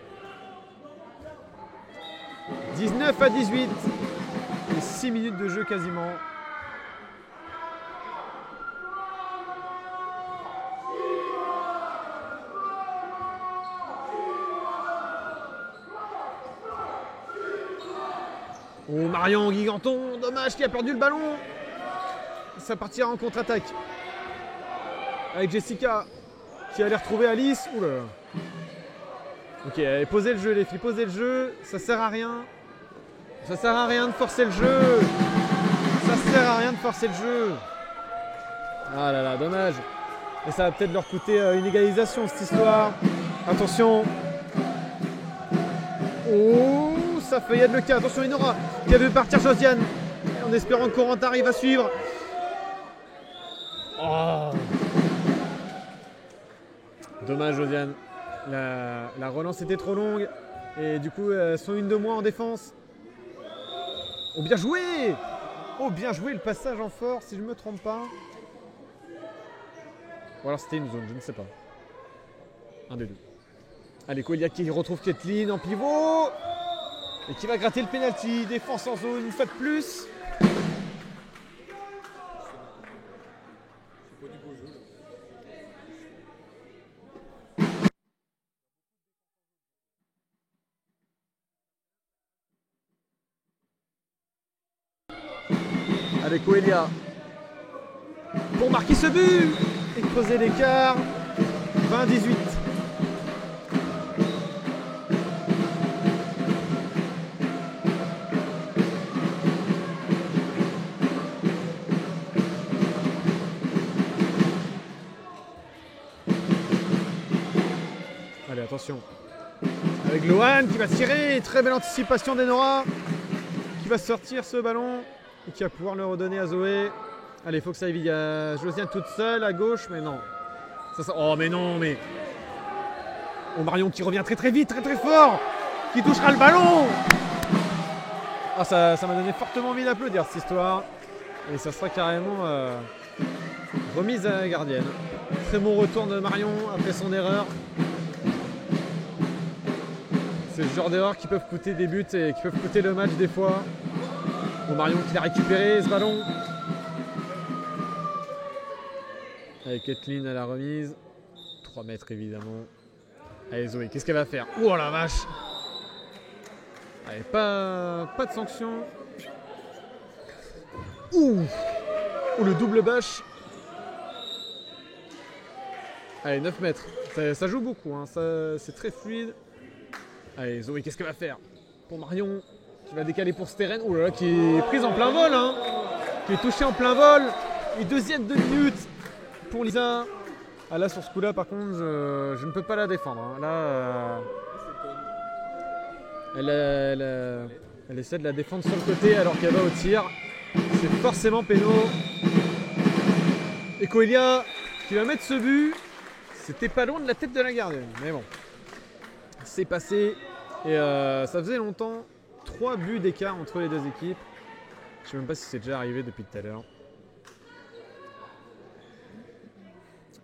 19 à 18. Et 6 minutes de jeu quasiment. Oh, Marion Giganton, dommage qu'il a perdu le ballon. Ça partira en contre-attaque. Avec Jessica qui allait retrouver Alice. Ouh là là. Ok, allez, posez le jeu les filles, posez le jeu. Ça sert à rien. Ça sert à rien de forcer le jeu. Ça sert à rien de forcer le jeu. Ah là là, dommage. Et ça va peut-être leur coûter une égalisation cette histoire. Attention. Oh, ça fait, il y a de le cas. Attention, Inora qui a vu partir Josiane. En espérant que Corentin arrive à suivre. Oh. Dommage, Josiane. La relance était trop longue. Et du coup, elles sont une de moins en défense. Oh, bien joué! Oh, bien joué le passage en force, si je ne me trompe pas. Ou alors c'était une zone, je ne sais pas. Un des deux. Allez, Coelia qui retrouve Kathleen en pivot. Et qui va gratter le penalty. Défense en zone une fois de plus. Allez, Coelia pour marquer ce but et creuser l'écart. 20-18. Allez, attention. Avec Lohan qui va tirer. Très belle anticipation d'Enora qui va sortir ce ballon et qui va pouvoir le redonner à Zoé. Allez, il faut que ça aille vite. Il y a Josiane toute seule à gauche, mais non. Oh, mais non, mais. Oh, Marion qui revient très très vite, très très fort. Qui touchera le ballon. Ah, ça m'a donné fortement envie d'applaudir cette histoire. Et ça sera carrément remise à la gardienne. Très bon retour de Marion après son erreur. C'est le genre d'erreurs qui peuvent coûter des buts et qui peuvent coûter le match des fois. Bon, Marion qui l'a récupéré ce ballon. Avec Kathleen à la remise. 3 mètres évidemment. Allez Zoé, qu'est-ce qu'elle va faire? Oh la vache! Allez, pas de sanction. Ouh! Oh, le double bâche. Allez, 9 mètres. Ça joue beaucoup, hein. C'est très fluide. Allez, Zoé, qu'est-ce qu'elle va faire? Pour Marion, qui va décaler pour Steren. Oh là là, qui est prise en plein vol, hein. Qui est touchée en plein vol. Et deuxième 2 minutes pour Lisa. Ah là, sur ce coup-là, par contre, je ne peux pas la défendre, hein. Là, elle essaie de la défendre sur le côté alors qu'elle va au tir. C'est forcément péno. Et Coelia qui va mettre ce but. C'était pas loin de la tête de la gardienne. Mais bon, c'est passé. Et ça faisait longtemps. 3 buts d'écart entre les deux équipes. Je ne sais même pas si c'est déjà arrivé depuis tout à l'heure.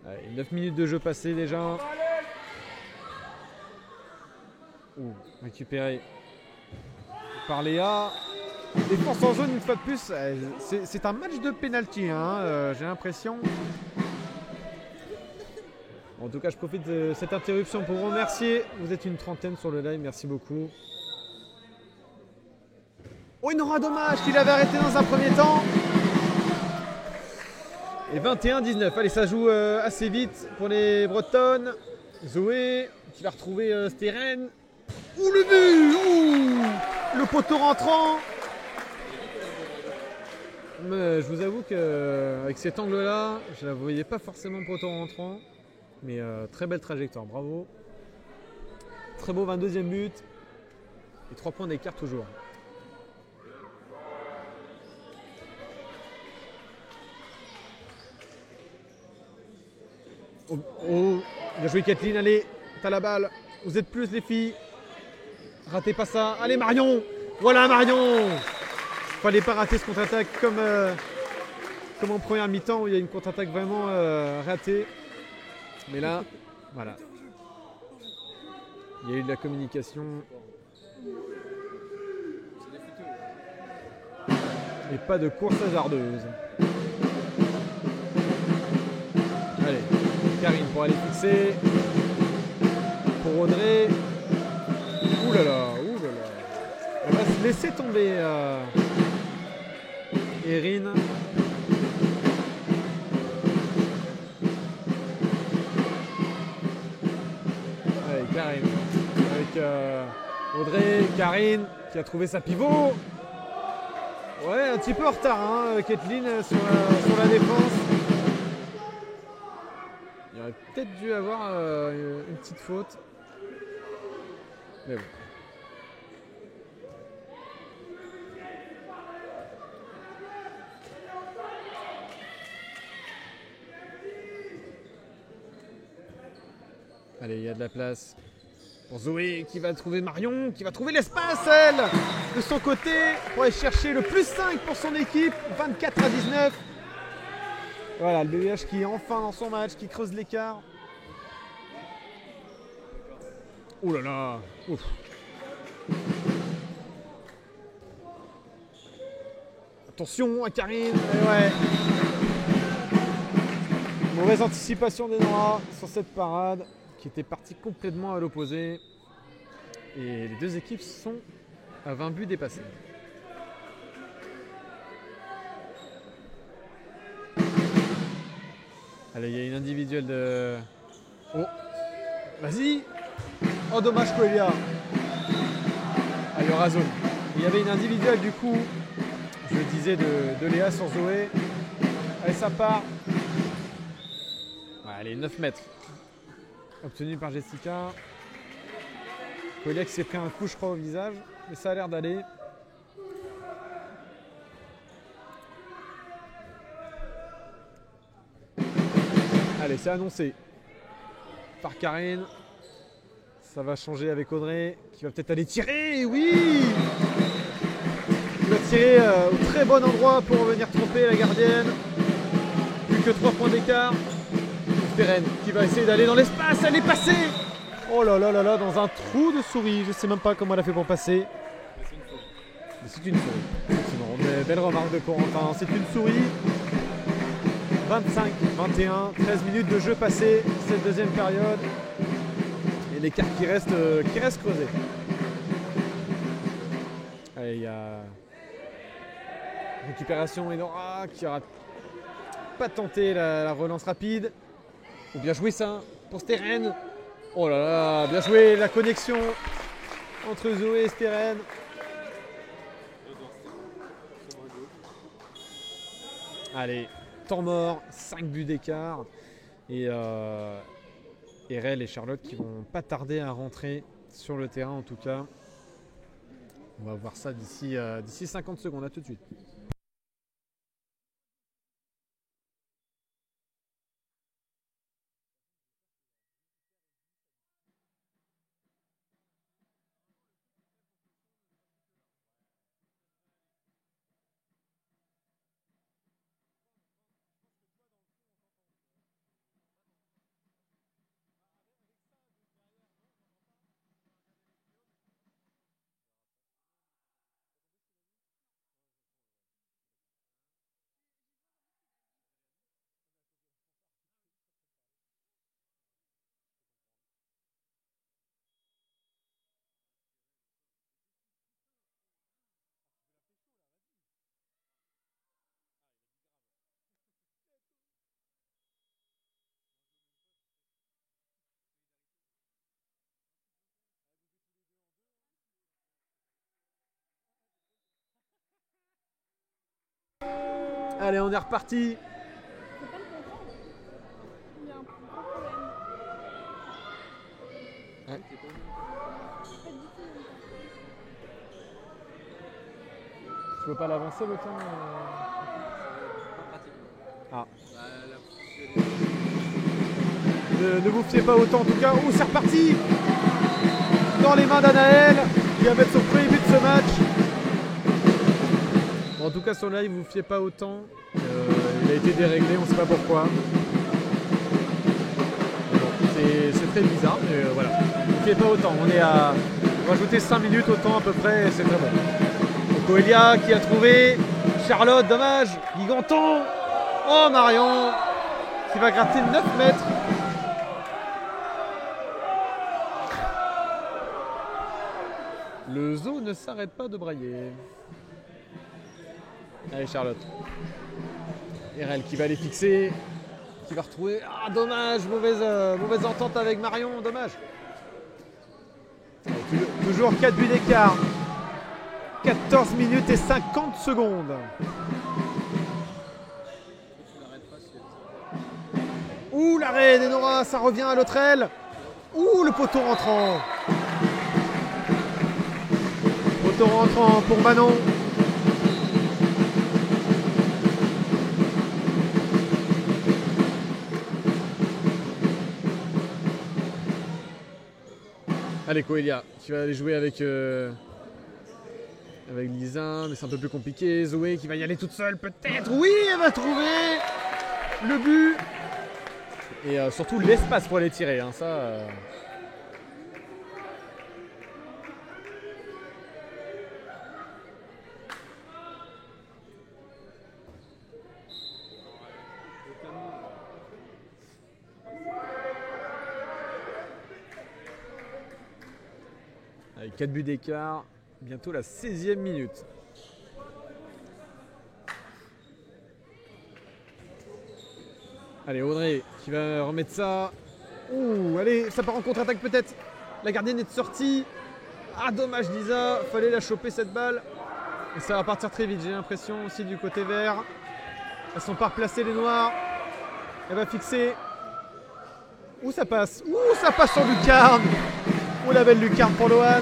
Allez, 9 minutes de jeu passé déjà. Ouh, récupéré par Léa. Défense en zone une fois de plus. C'est un match de pénalty, hein, j'ai l'impression. En tout cas, je profite de cette interruption pour vous remercier. Vous êtes une trentaine sur le live, merci beaucoup. Oh, il n'aura dommage qu'il avait arrêté dans un premier temps. Et 21-19. Allez, ça joue assez vite pour les Bretonnes. Zoé qui va retrouver Steren. Ouh, le but! Ouh, le poteau rentrant. Mais je vous avoue qu'avec cet angle-là, je ne la voyais pas forcément poteau rentrant. Mais très belle trajectoire, bravo. Très beau 22e but. Et 3 points d'écart toujours. Oh, oh, bien joué Kathleen, allez, t'as la balle. Vous êtes plus les filles. Ratez pas ça. Allez Marion. Voilà Marion. Fallait pas rater ce contre-attaque comme en première mi-temps où il y a une contre-attaque vraiment ratée. Mais là, voilà. Il y a eu de la communication. Et pas de course hasardeuse. Allez, Karine pour aller fixer. Pour Audrey. Ouh là là, ouh là là. Elle va se laisser tomber Erin. Allez, Karine. Avec Audrey, Karine qui a trouvé sa pivot. Ouais, un petit peu en retard, hein, Kathleen sur la défense. Il aurait peut-être dû avoir une petite faute. Mais bon. Allez, il y a de la place pour Zoé qui va trouver Marion, qui va trouver l'espace, elle, de son côté, pour aller chercher le plus 5 pour son équipe, 24-19. Voilà, le BVH qui est enfin dans son match, qui creuse l'écart. Oh là là, ouf. Attention à Karine, et ouais. Mauvaise anticipation d'Enora sur cette parade qui était partie complètement à l'opposé. Et les deux équipes sont à 20 buts dépassés. Allez, il y a une individuelle de... Oh, vas-y. Oh, dommage Coelia. Ah, il y aura zone. Il y avait une individuelle du coup, je le disais, de Léa sur Zoé. Allez, ça part. Ouais, allez, 9 mètres. Obtenu par Jessica. Coelia qui s'est pris un coup, je crois, au visage. Mais ça a l'air d'aller. Allez, c'est annoncé par Karine. Ça va changer avec Audrey qui va peut-être aller tirer. Oui, il va tirer au très bon endroit pour venir tromper la gardienne. Plus que 3 points d'écart. Steren qui va essayer d'aller dans l'espace. Elle est passée. Oh là là là là, dans un trou de souris. Je sais même pas comment elle a fait pour passer. Mais c'est une souris. Effectivement, belle remarque de Corentin. C'est une souris. 25, 21, 13 minutes de jeu passé cette deuxième période. Et l'écart qui reste creusé. Allez, il y a récupération Enora qui aura pas tenté la relance rapide. Faut bien jouer ça pour Steren. Oh là là, bien joué la connexion entre Zoé et Steren. Allez, temps mort, 5 buts d'écart. Et Erel et Charlotte qui vont pas tarder à rentrer sur le terrain en tout cas. On va voir ça d'ici 50 secondes, à tout de suite. Allez, on est reparti. Ouais. Tu peux pas l'avancer le temps Ah. Ne vous fiez pas autant en tout cas. Oh, c'est reparti dans les mains d'Anaël qui va mettre son premier but de ce match. Bon, en tout cas sur le live, vous ne vous fiez pas autant. Il a été déréglé, on ne sait pas pourquoi. Bon, c'est très bizarre, mais voilà. Ne vous fiez pas autant. On est à rajouter 5 minutes au temps à peu près, et c'est très bon. Donc Oelia qui a trouvé. Charlotte, dommage. Giganton. Oh, Marion qui va gratter 9 mètres. Le zoo ne s'arrête pas de brailler. Allez, Charlotte. RL qui va les fixer. Qui va retrouver. Ah, dommage. Mauvaise entente avec Marion. Dommage. Allez, toujours 4 buts d'écart. 14 minutes et 50 secondes. Ouh, l'arrêt d'Enora, ça revient à l'autre aile. Ouh, le poteau rentrant. Poteau rentrant pour Manon. Allez, Coelia qui va aller jouer avec Lisa, mais c'est un peu plus compliqué. Zoé qui va y aller toute seule, peut-être. Oui, elle va trouver le but. Et surtout l'espace pour aller tirer. Hein, ça. Avec 4 buts d'écart, bientôt la 16e minute. Allez, Audrey qui va remettre ça. Ouh, allez, ça part en contre-attaque peut-être. La gardienne est sortie. Ah, dommage Lisa, fallait la choper cette balle. Et ça va partir très vite, j'ai l'impression aussi du côté vert. Elles sont pas replacées les noirs. Elle va fixer. Où ça passe? Ouh, ça passe sur Lucarne. Ouh, la belle Lucarne pour Lohan.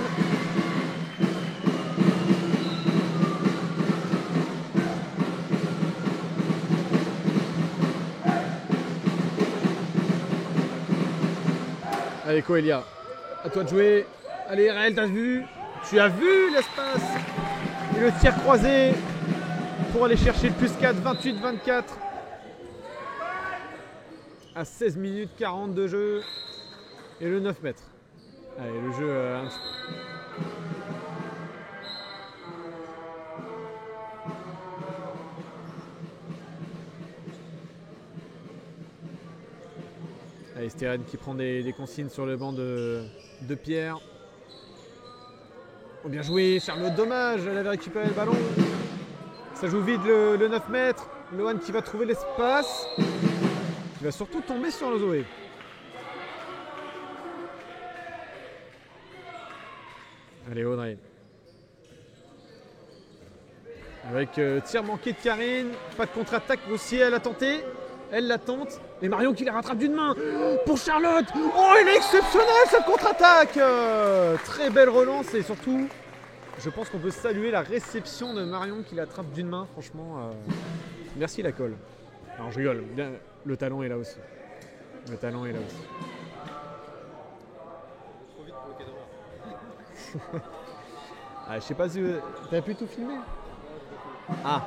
Allez, Coelia, à toi de jouer. Allez, Raël, t'as vu? Tu as vu l'espace? Et le tir croisé pour aller chercher le plus 4, 28-24. À 16 minutes 40 de jeu. Et le 9 mètres. Allez, le jeu... Allez, Stéphane qui prend des consignes sur le banc de Pierre. Oh, bien joué, Charlotte, dommage, elle avait récupéré le ballon. Ça joue vide le 9 mètres. Lohan qui va trouver l'espace. Qui va surtout tomber sur le Zoé. Allez, Audrey. Avec tir manqué de Karine. Pas de contre-attaque aussi, elle a tenté. Elle la tente. Et Marion qui la rattrape d'une main. Pour Charlotte. Oh, elle est exceptionnelle cette contre-attaque. Très belle relance et surtout, je pense qu'on peut saluer la réception de Marion qui l'attrape d'une main. Franchement, merci la colle. Alors je rigole. Bien, le talent est là aussi. Le talent est là aussi. Trop vite pour le cadreur. Ah, je sais pas si t'as pu tout filmer. Ah.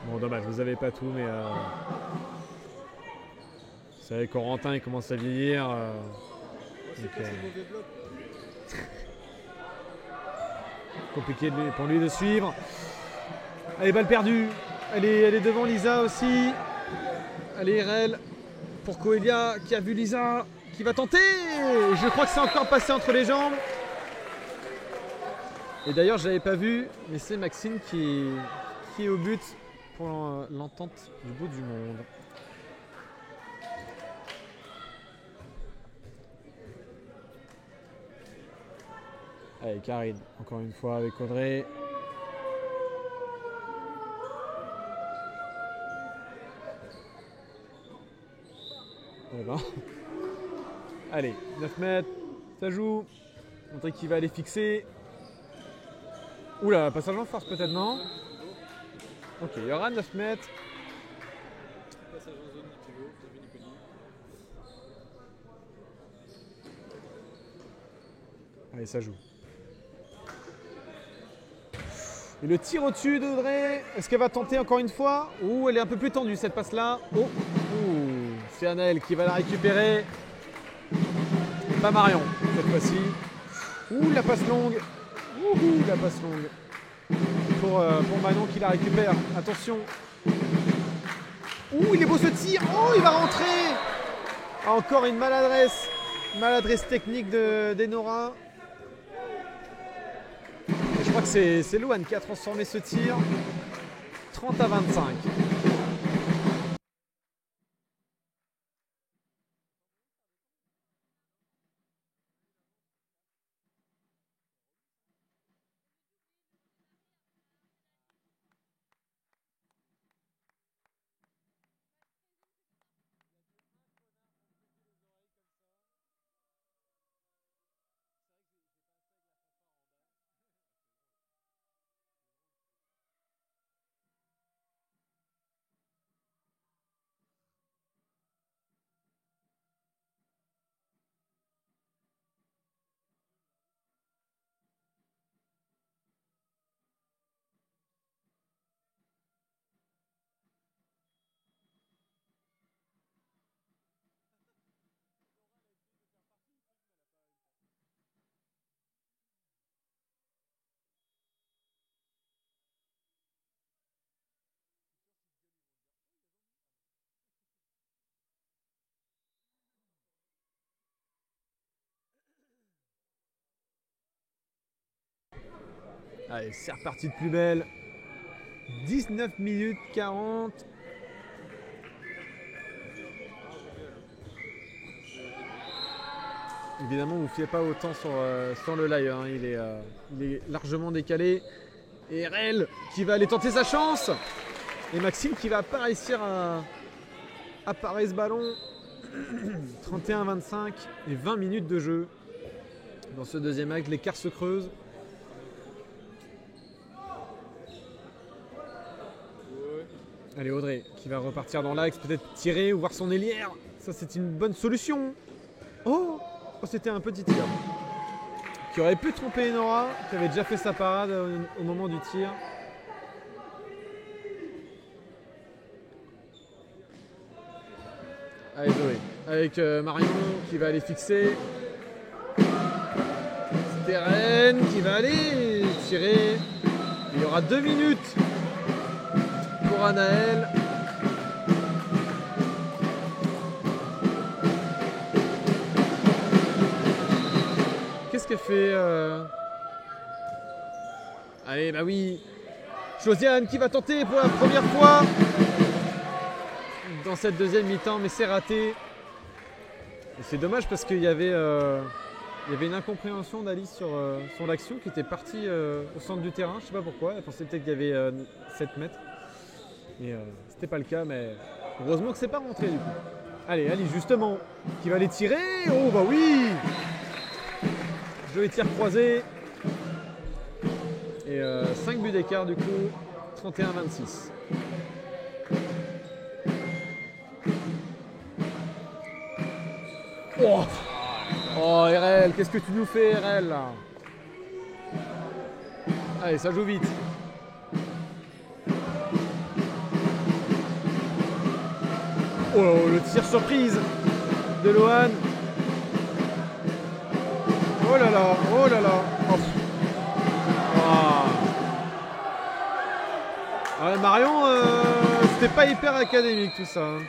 Bon, dommage, vous avez pas tout, mais vous savez, Corentin il commence à vieillir. Compliqué pour lui de suivre. Allez, balle perdue. Elle est devant Lisa aussi. Allez, RL pour Coelia qui a vu Lisa qui va tenter. Je crois que c'est encore passé entre les jambes. Et d'ailleurs, je l'avais pas vu, mais c'est Maxime qui est au but pour l'entente du bout du monde. Allez, Karine, encore une fois avec Audrey. Voilà. Allez, 9 mètres, ça joue. Audrey qui va aller fixer. Oula, passage en force peut-être, non? Ok, il y aura 9 mètres. Passage en zone, Nicolas, t'as vu Nicolas? Allez, ça joue. Et le tir au-dessus d'Audrey, est-ce qu'elle va tenter encore une fois? Ouh, elle est un peu plus tendue cette passe-là. Oh, c'est Anaël qui va la récupérer. Pas Marion cette fois-ci. Ouh, la passe longue. Ouh, la passe longue. Pour Manon qui la récupère. Attention. Ouh, il est beau ce tir. Oh, il va rentrer. Ah, encore une maladresse. Maladresse technique d'Enora. Je crois que c'est Louane qui a transformé ce tir. 30-25. Allez, c'est reparti de plus belle. 19 minutes 40. Évidemment, vous ne fiez pas autant sur le live. Hein. Il est largement décalé. Et Rel qui va aller tenter sa chance. Et Maxime qui va pas réussir à parer ce ballon. 31-25 et 20 minutes de jeu. Dans ce deuxième acte, l'écart se creuse. Allez, Audrey qui va repartir dans l'axe, peut-être tirer ou voir son ailière. Ça, c'est une bonne solution. Oh, c'était un petit tir qui aurait pu tromper Enora, qui avait déjà fait sa parade au moment du tir. Allez, Zoé, avec Marion qui va aller fixer. Steren qui va aller tirer. Il y aura 2 minutes pour Anaël. Qu'est-ce qu'elle fait Allez, bah oui. Josiane qui va tenter pour la première fois dans cette deuxième mi-temps, mais c'est raté. Et c'est dommage parce qu'il y avait une incompréhension d'Alice sur l'action qui était partie au centre du terrain. Je ne sais pas pourquoi. Elle pensait peut-être qu'il y avait 7 mètres. Et c'était pas le cas, mais heureusement que c'est pas rentré du coup. Allez, Alice justement, qui va les tirer. Oh bah oui. Joli tir croisé. Et 5 buts d'écart du coup, 31-26. Oh, oh RL, qu'est-ce que tu nous fais RL là? Allez, ça joue vite. Oh, le tir surprise de Lohan. Oh là là, oh là là. Oh. Ah. Ouais, Marion, c'était pas hyper académique tout ça. Hein.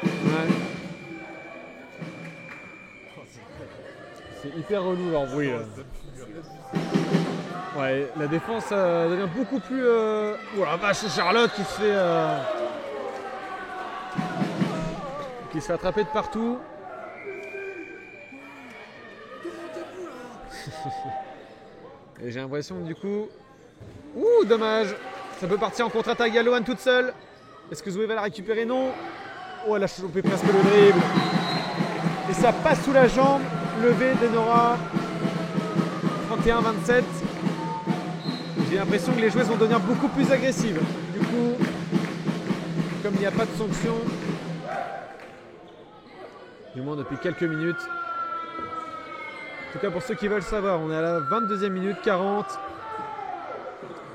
Ouais. C'est hyper relou leur bruit là. Ouais, la défense devient beaucoup plus... Oh la vache, Charlotte qui se fait attraper de partout. Et j'ai l'impression que du coup... Ouh, dommage. Ça peut partir en contre-attaque. Yalouane toute seule. Est-ce que Zoé va la récupérer? Non. Oh, elle a chopé presque le dribble. Et ça passe sous la jambe. Levé d'Enora. 31-27. J'ai l'impression que les joueuses vont devenir beaucoup plus agressives. Du coup, comme il n'y a pas de sanction, du moins depuis quelques minutes, tout cas, pour ceux qui veulent savoir, on est à la 22e minute 40.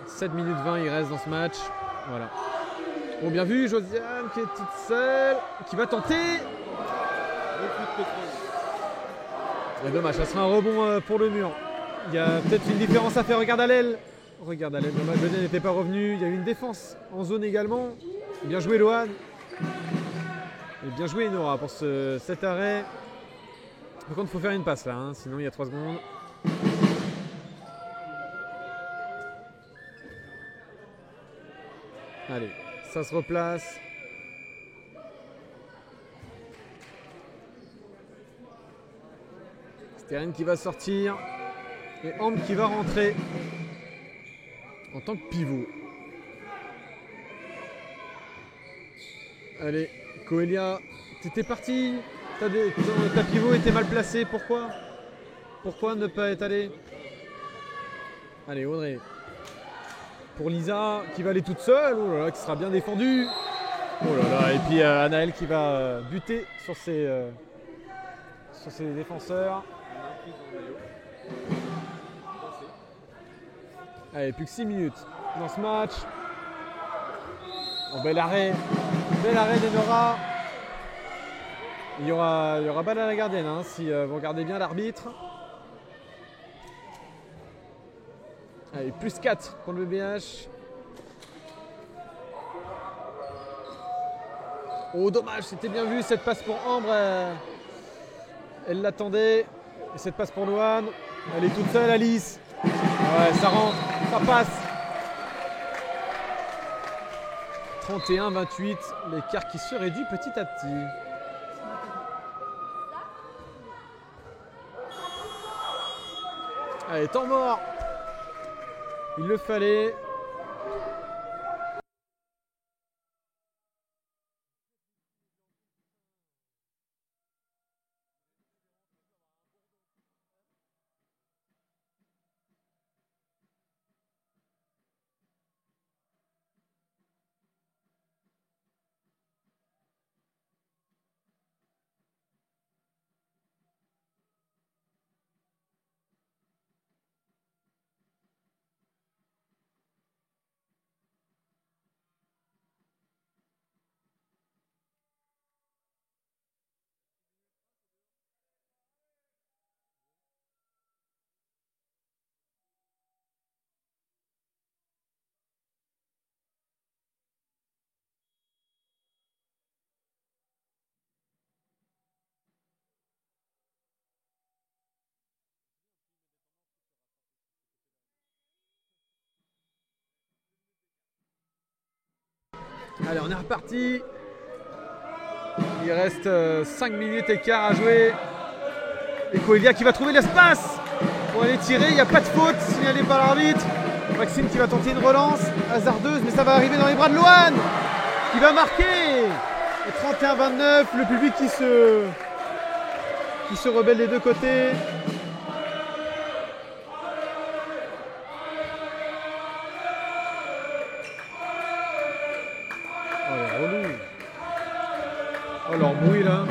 7 minutes 20, il reste dans ce match. Voilà. Bon, bien vu, Josiane qui est toute seule, qui va tenter. Et dommage, ça sera un rebond pour le mur. Il y a peut-être une différence à faire. Regarde à l'aile. Regarde à l'aile, dommage, Josiane n'était pas revenu. Il y a eu une défense en zone également. Bien joué, Lohan. Et bien joué, Nora, pour cet arrêt. Par contre, il faut faire une passe là, hein, sinon il y a 3 secondes. Allez, ça se replace. Steren qui va sortir. Et Ambre qui va rentrer en tant que pivot. Allez, Coelia, t'étais parti. Ta pivot était mal placé. Pourquoi ne pas être allé? Allez, Audrey. Pour Lisa qui va aller toute seule. Oh là là, qui sera bien défendue. Oh là là. Et puis Anaël qui va buter sur ses défenseurs. Allez, plus que 6 minutes dans ce match. Oh, bel arrêt d'Enora. Il y aura balle à la gardienne hein, si vous regardez bien l'arbitre. Allez, plus 4 pour le BBH. Oh dommage, c'était bien vu cette passe pour Ambre. Elle l'attendait. Et cette passe pour Lohan. Elle est toute seule, Alice. Ouais, ça rentre, ça passe. 31-28, l'écart qui se réduit petit à petit. Allez, temps mort. Il le fallait. Allez, on est reparti. Il reste 5 minutes et quart à jouer. Et Coelia qui va trouver l'espace pour aller tirer. Il n'y a pas de faute signalée par l'arbitre. Maxime qui va tenter une relance hasardeuse, mais ça va arriver dans les bras de Lohan qui va marquer. Et 31-29, le public qui se rebelle des deux côtés. Oh l'embrouille là.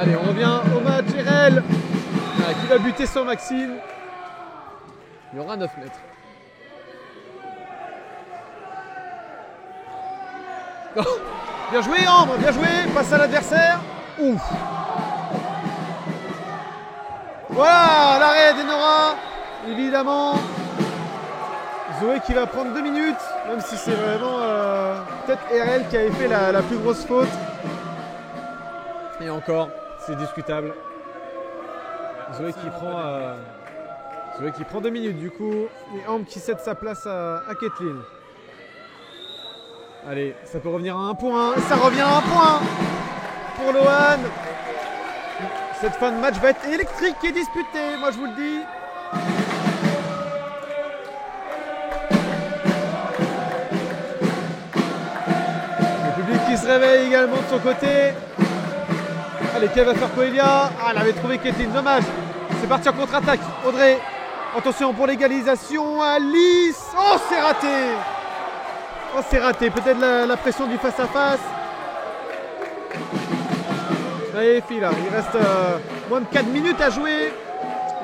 Allez, on revient au match. RL qui va buter sur Maxime. Il y aura 9 mètres. Oh, bien joué Ambre, bien joué. Passe à l'adversaire. Ouf. Voilà l'arrêt d'Enora. Évidemment. Zoé qui va prendre 2 minutes. Même si c'est vraiment peut-être RL qui avait fait la plus grosse faute. Et encore, c'est discutable. Zoé qui prend 2 minutes du coup. Et Ambre qui cède sa place à Kathleen. Allez, ça peut revenir à 1 point. Ça revient à 1 point pour Lohan. Cette fin de match va être électrique et disputée, moi je vous le dis. Le public qui se réveille également de son côté. Allez, qu'elle va faire Coelia. Ah, elle avait trouvé Kathleen, dommage. C'est parti en contre-attaque. Audrey, attention pour l'égalisation. Alice. Oh, c'est raté. Oh, c'est raté. Peut-être la pression du face-à-face. Allez, filles, là. Il reste moins de 4 minutes à jouer.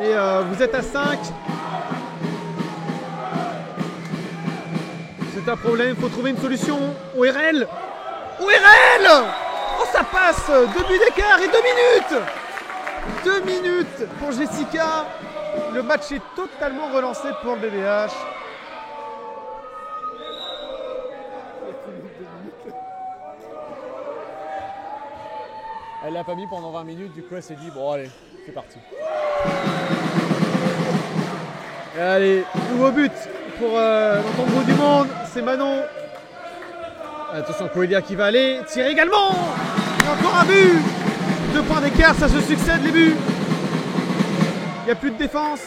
Et vous êtes à 5. C'est un problème, il faut trouver une solution. ORL. ORL. Oh, ça passe. 2 buts d'écart et 2 minutes. 2 minutes pour Jessica. Le match est totalement relancé pour le BBH. Elle l'a pas mis pendant 20 minutes, du coup elle s'est dit bon allez, c'est parti. Et allez, nouveau but pour l'entombeau du monde, c'est Manon. Attention, Coelia qui va aller, tirer également. Et encore un but. 2 points d'écart, ça se succède les buts. Il n'y a plus de défense.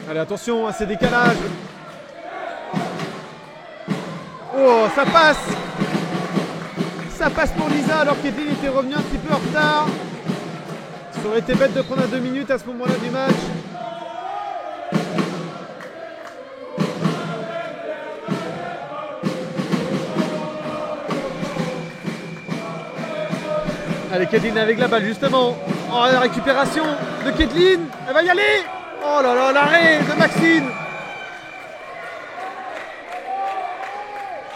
Allez, attention à ces décalages. Oh, ça passe. Ça passe pour Lisa alors qu'Edine était revenu un petit peu en retard. Ça aurait été bête de prendre à 2 minutes à ce moment-là du match. Allez, Kathleen avec la balle justement. Oh, la récupération de Kathleen. Elle va y aller. Oh là là, l'arrêt de Maxine.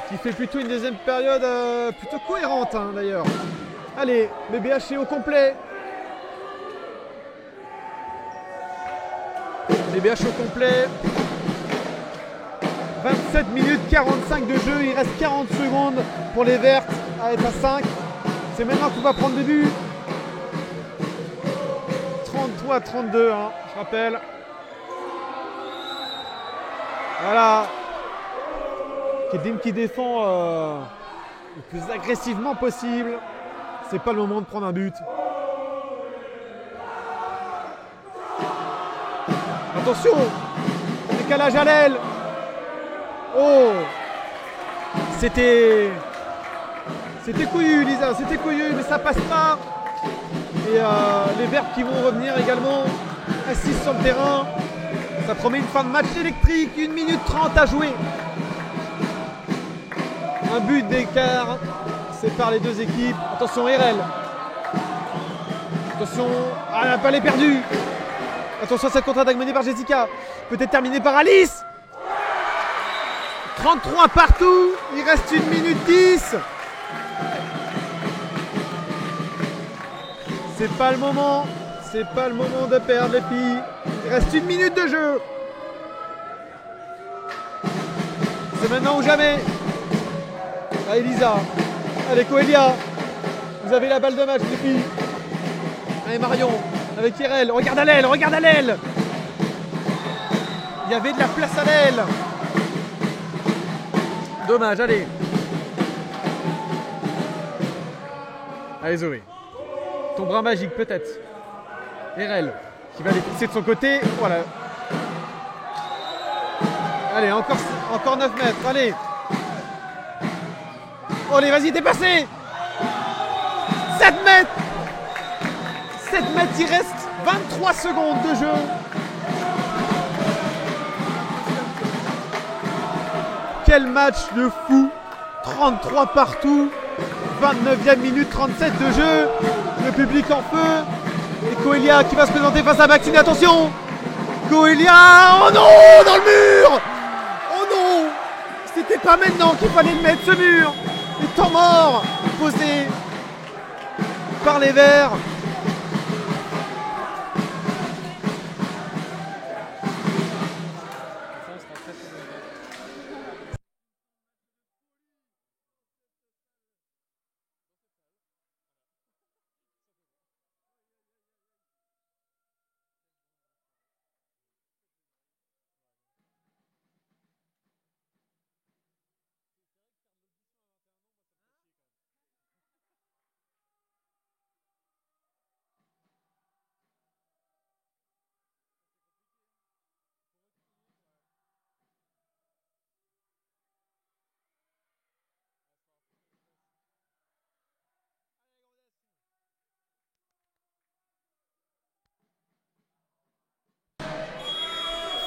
Qui fait plutôt une deuxième période plutôt cohérente hein, d'ailleurs. Allez, BBH est au complet. BBH au complet. 27 minutes 45 de jeu. Il reste 40 secondes pour les Vertes à être à 5. C'est maintenant qu'on va prendre des buts. 33 à 32, hein, je rappelle. Voilà. Kedim qui défend le plus agressivement possible. C'est pas le moment de prendre un but. Attention. Décalage à l'aile. Oh. C'était couillu, Lisa. C'était couillu, mais ça passe pas. Et les Verts qui vont revenir également. Assis sur le terrain. Ça promet une fin de match électrique. 1 minute 30 à jouer. Un but d'écart sépare les deux équipes. Attention RL. Attention. Ah, la balle est perdue. Attention à cette contre-attaque menée par Jessica. Peut-être terminée par Alice. 33 partout. Il reste 1 minute 10. C'est pas le moment. C'est pas le moment de perdre les filles. Il reste 1 minute de jeu. C'est maintenant ou jamais. Allez Lisa. Allez Coelia. Vous avez la balle de match les filles. Allez Marion. Avec Irel. Regarde à l'aile. Regarde à l'aile. Il y avait de la place à l'aile. Dommage. Allez. Allez Zoé. Ton bras magique peut-être. Irel. Qui va les fixer de son côté. Voilà. Allez, encore 9 mètres. Allez. Oh, allez, vas-y, dépassez. 7 mètres. 7 mètres, il reste 23 secondes de jeu. Quel match de fou. 33 partout. 29e minute, 37 de jeu. Le public en feu. Et Coelia qui va se présenter face à Maxine. Attention. Coelia. Oh non, dans le mur. Oh non. C'était pas maintenant qu'il fallait le mettre, ce mur. Le temps mort posé par les Verts.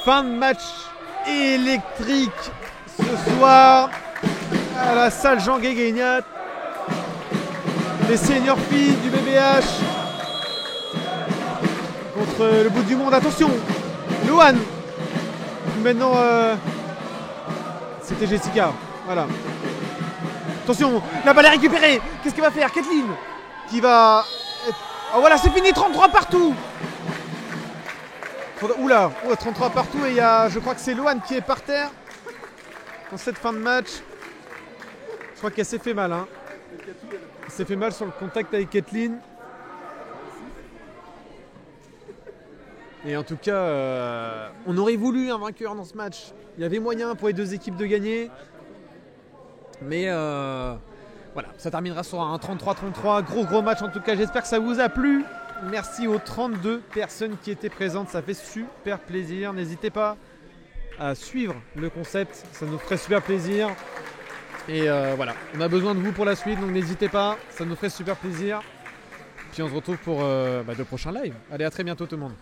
Fin de match électrique ce soir à la salle Jean Guéguignat. Les seniors filles du BBH contre le bout du monde. Attention, Lohan. Maintenant, c'était Jessica. Voilà. Attention, la balle est récupérée. Qu'est-ce qu'elle va faire, Kathleen? Qui va... Oh voilà, c'est fini, 33 partout. Oula, 33 partout et il y a, je crois que c'est Lohan qui est par terre dans cette fin de match. Je crois qu'elle s'est fait mal. Hein. Elle s'est fait mal sur le contact avec Kathleen. Et en tout cas, on aurait voulu un vainqueur dans ce match. Il y avait moyen pour les deux équipes de gagner. Mais voilà, ça terminera sur un 33-33. Gros match en tout cas, j'espère que ça vous a plu. Merci aux 32 personnes qui étaient présentes, ça fait super plaisir. N'hésitez pas à suivre le concept, ça nous ferait super plaisir. Et voilà, on a besoin de vous pour la suite, donc n'hésitez pas, ça nous ferait super plaisir. Puis on se retrouve pour de prochains lives. Allez, à très bientôt tout le monde.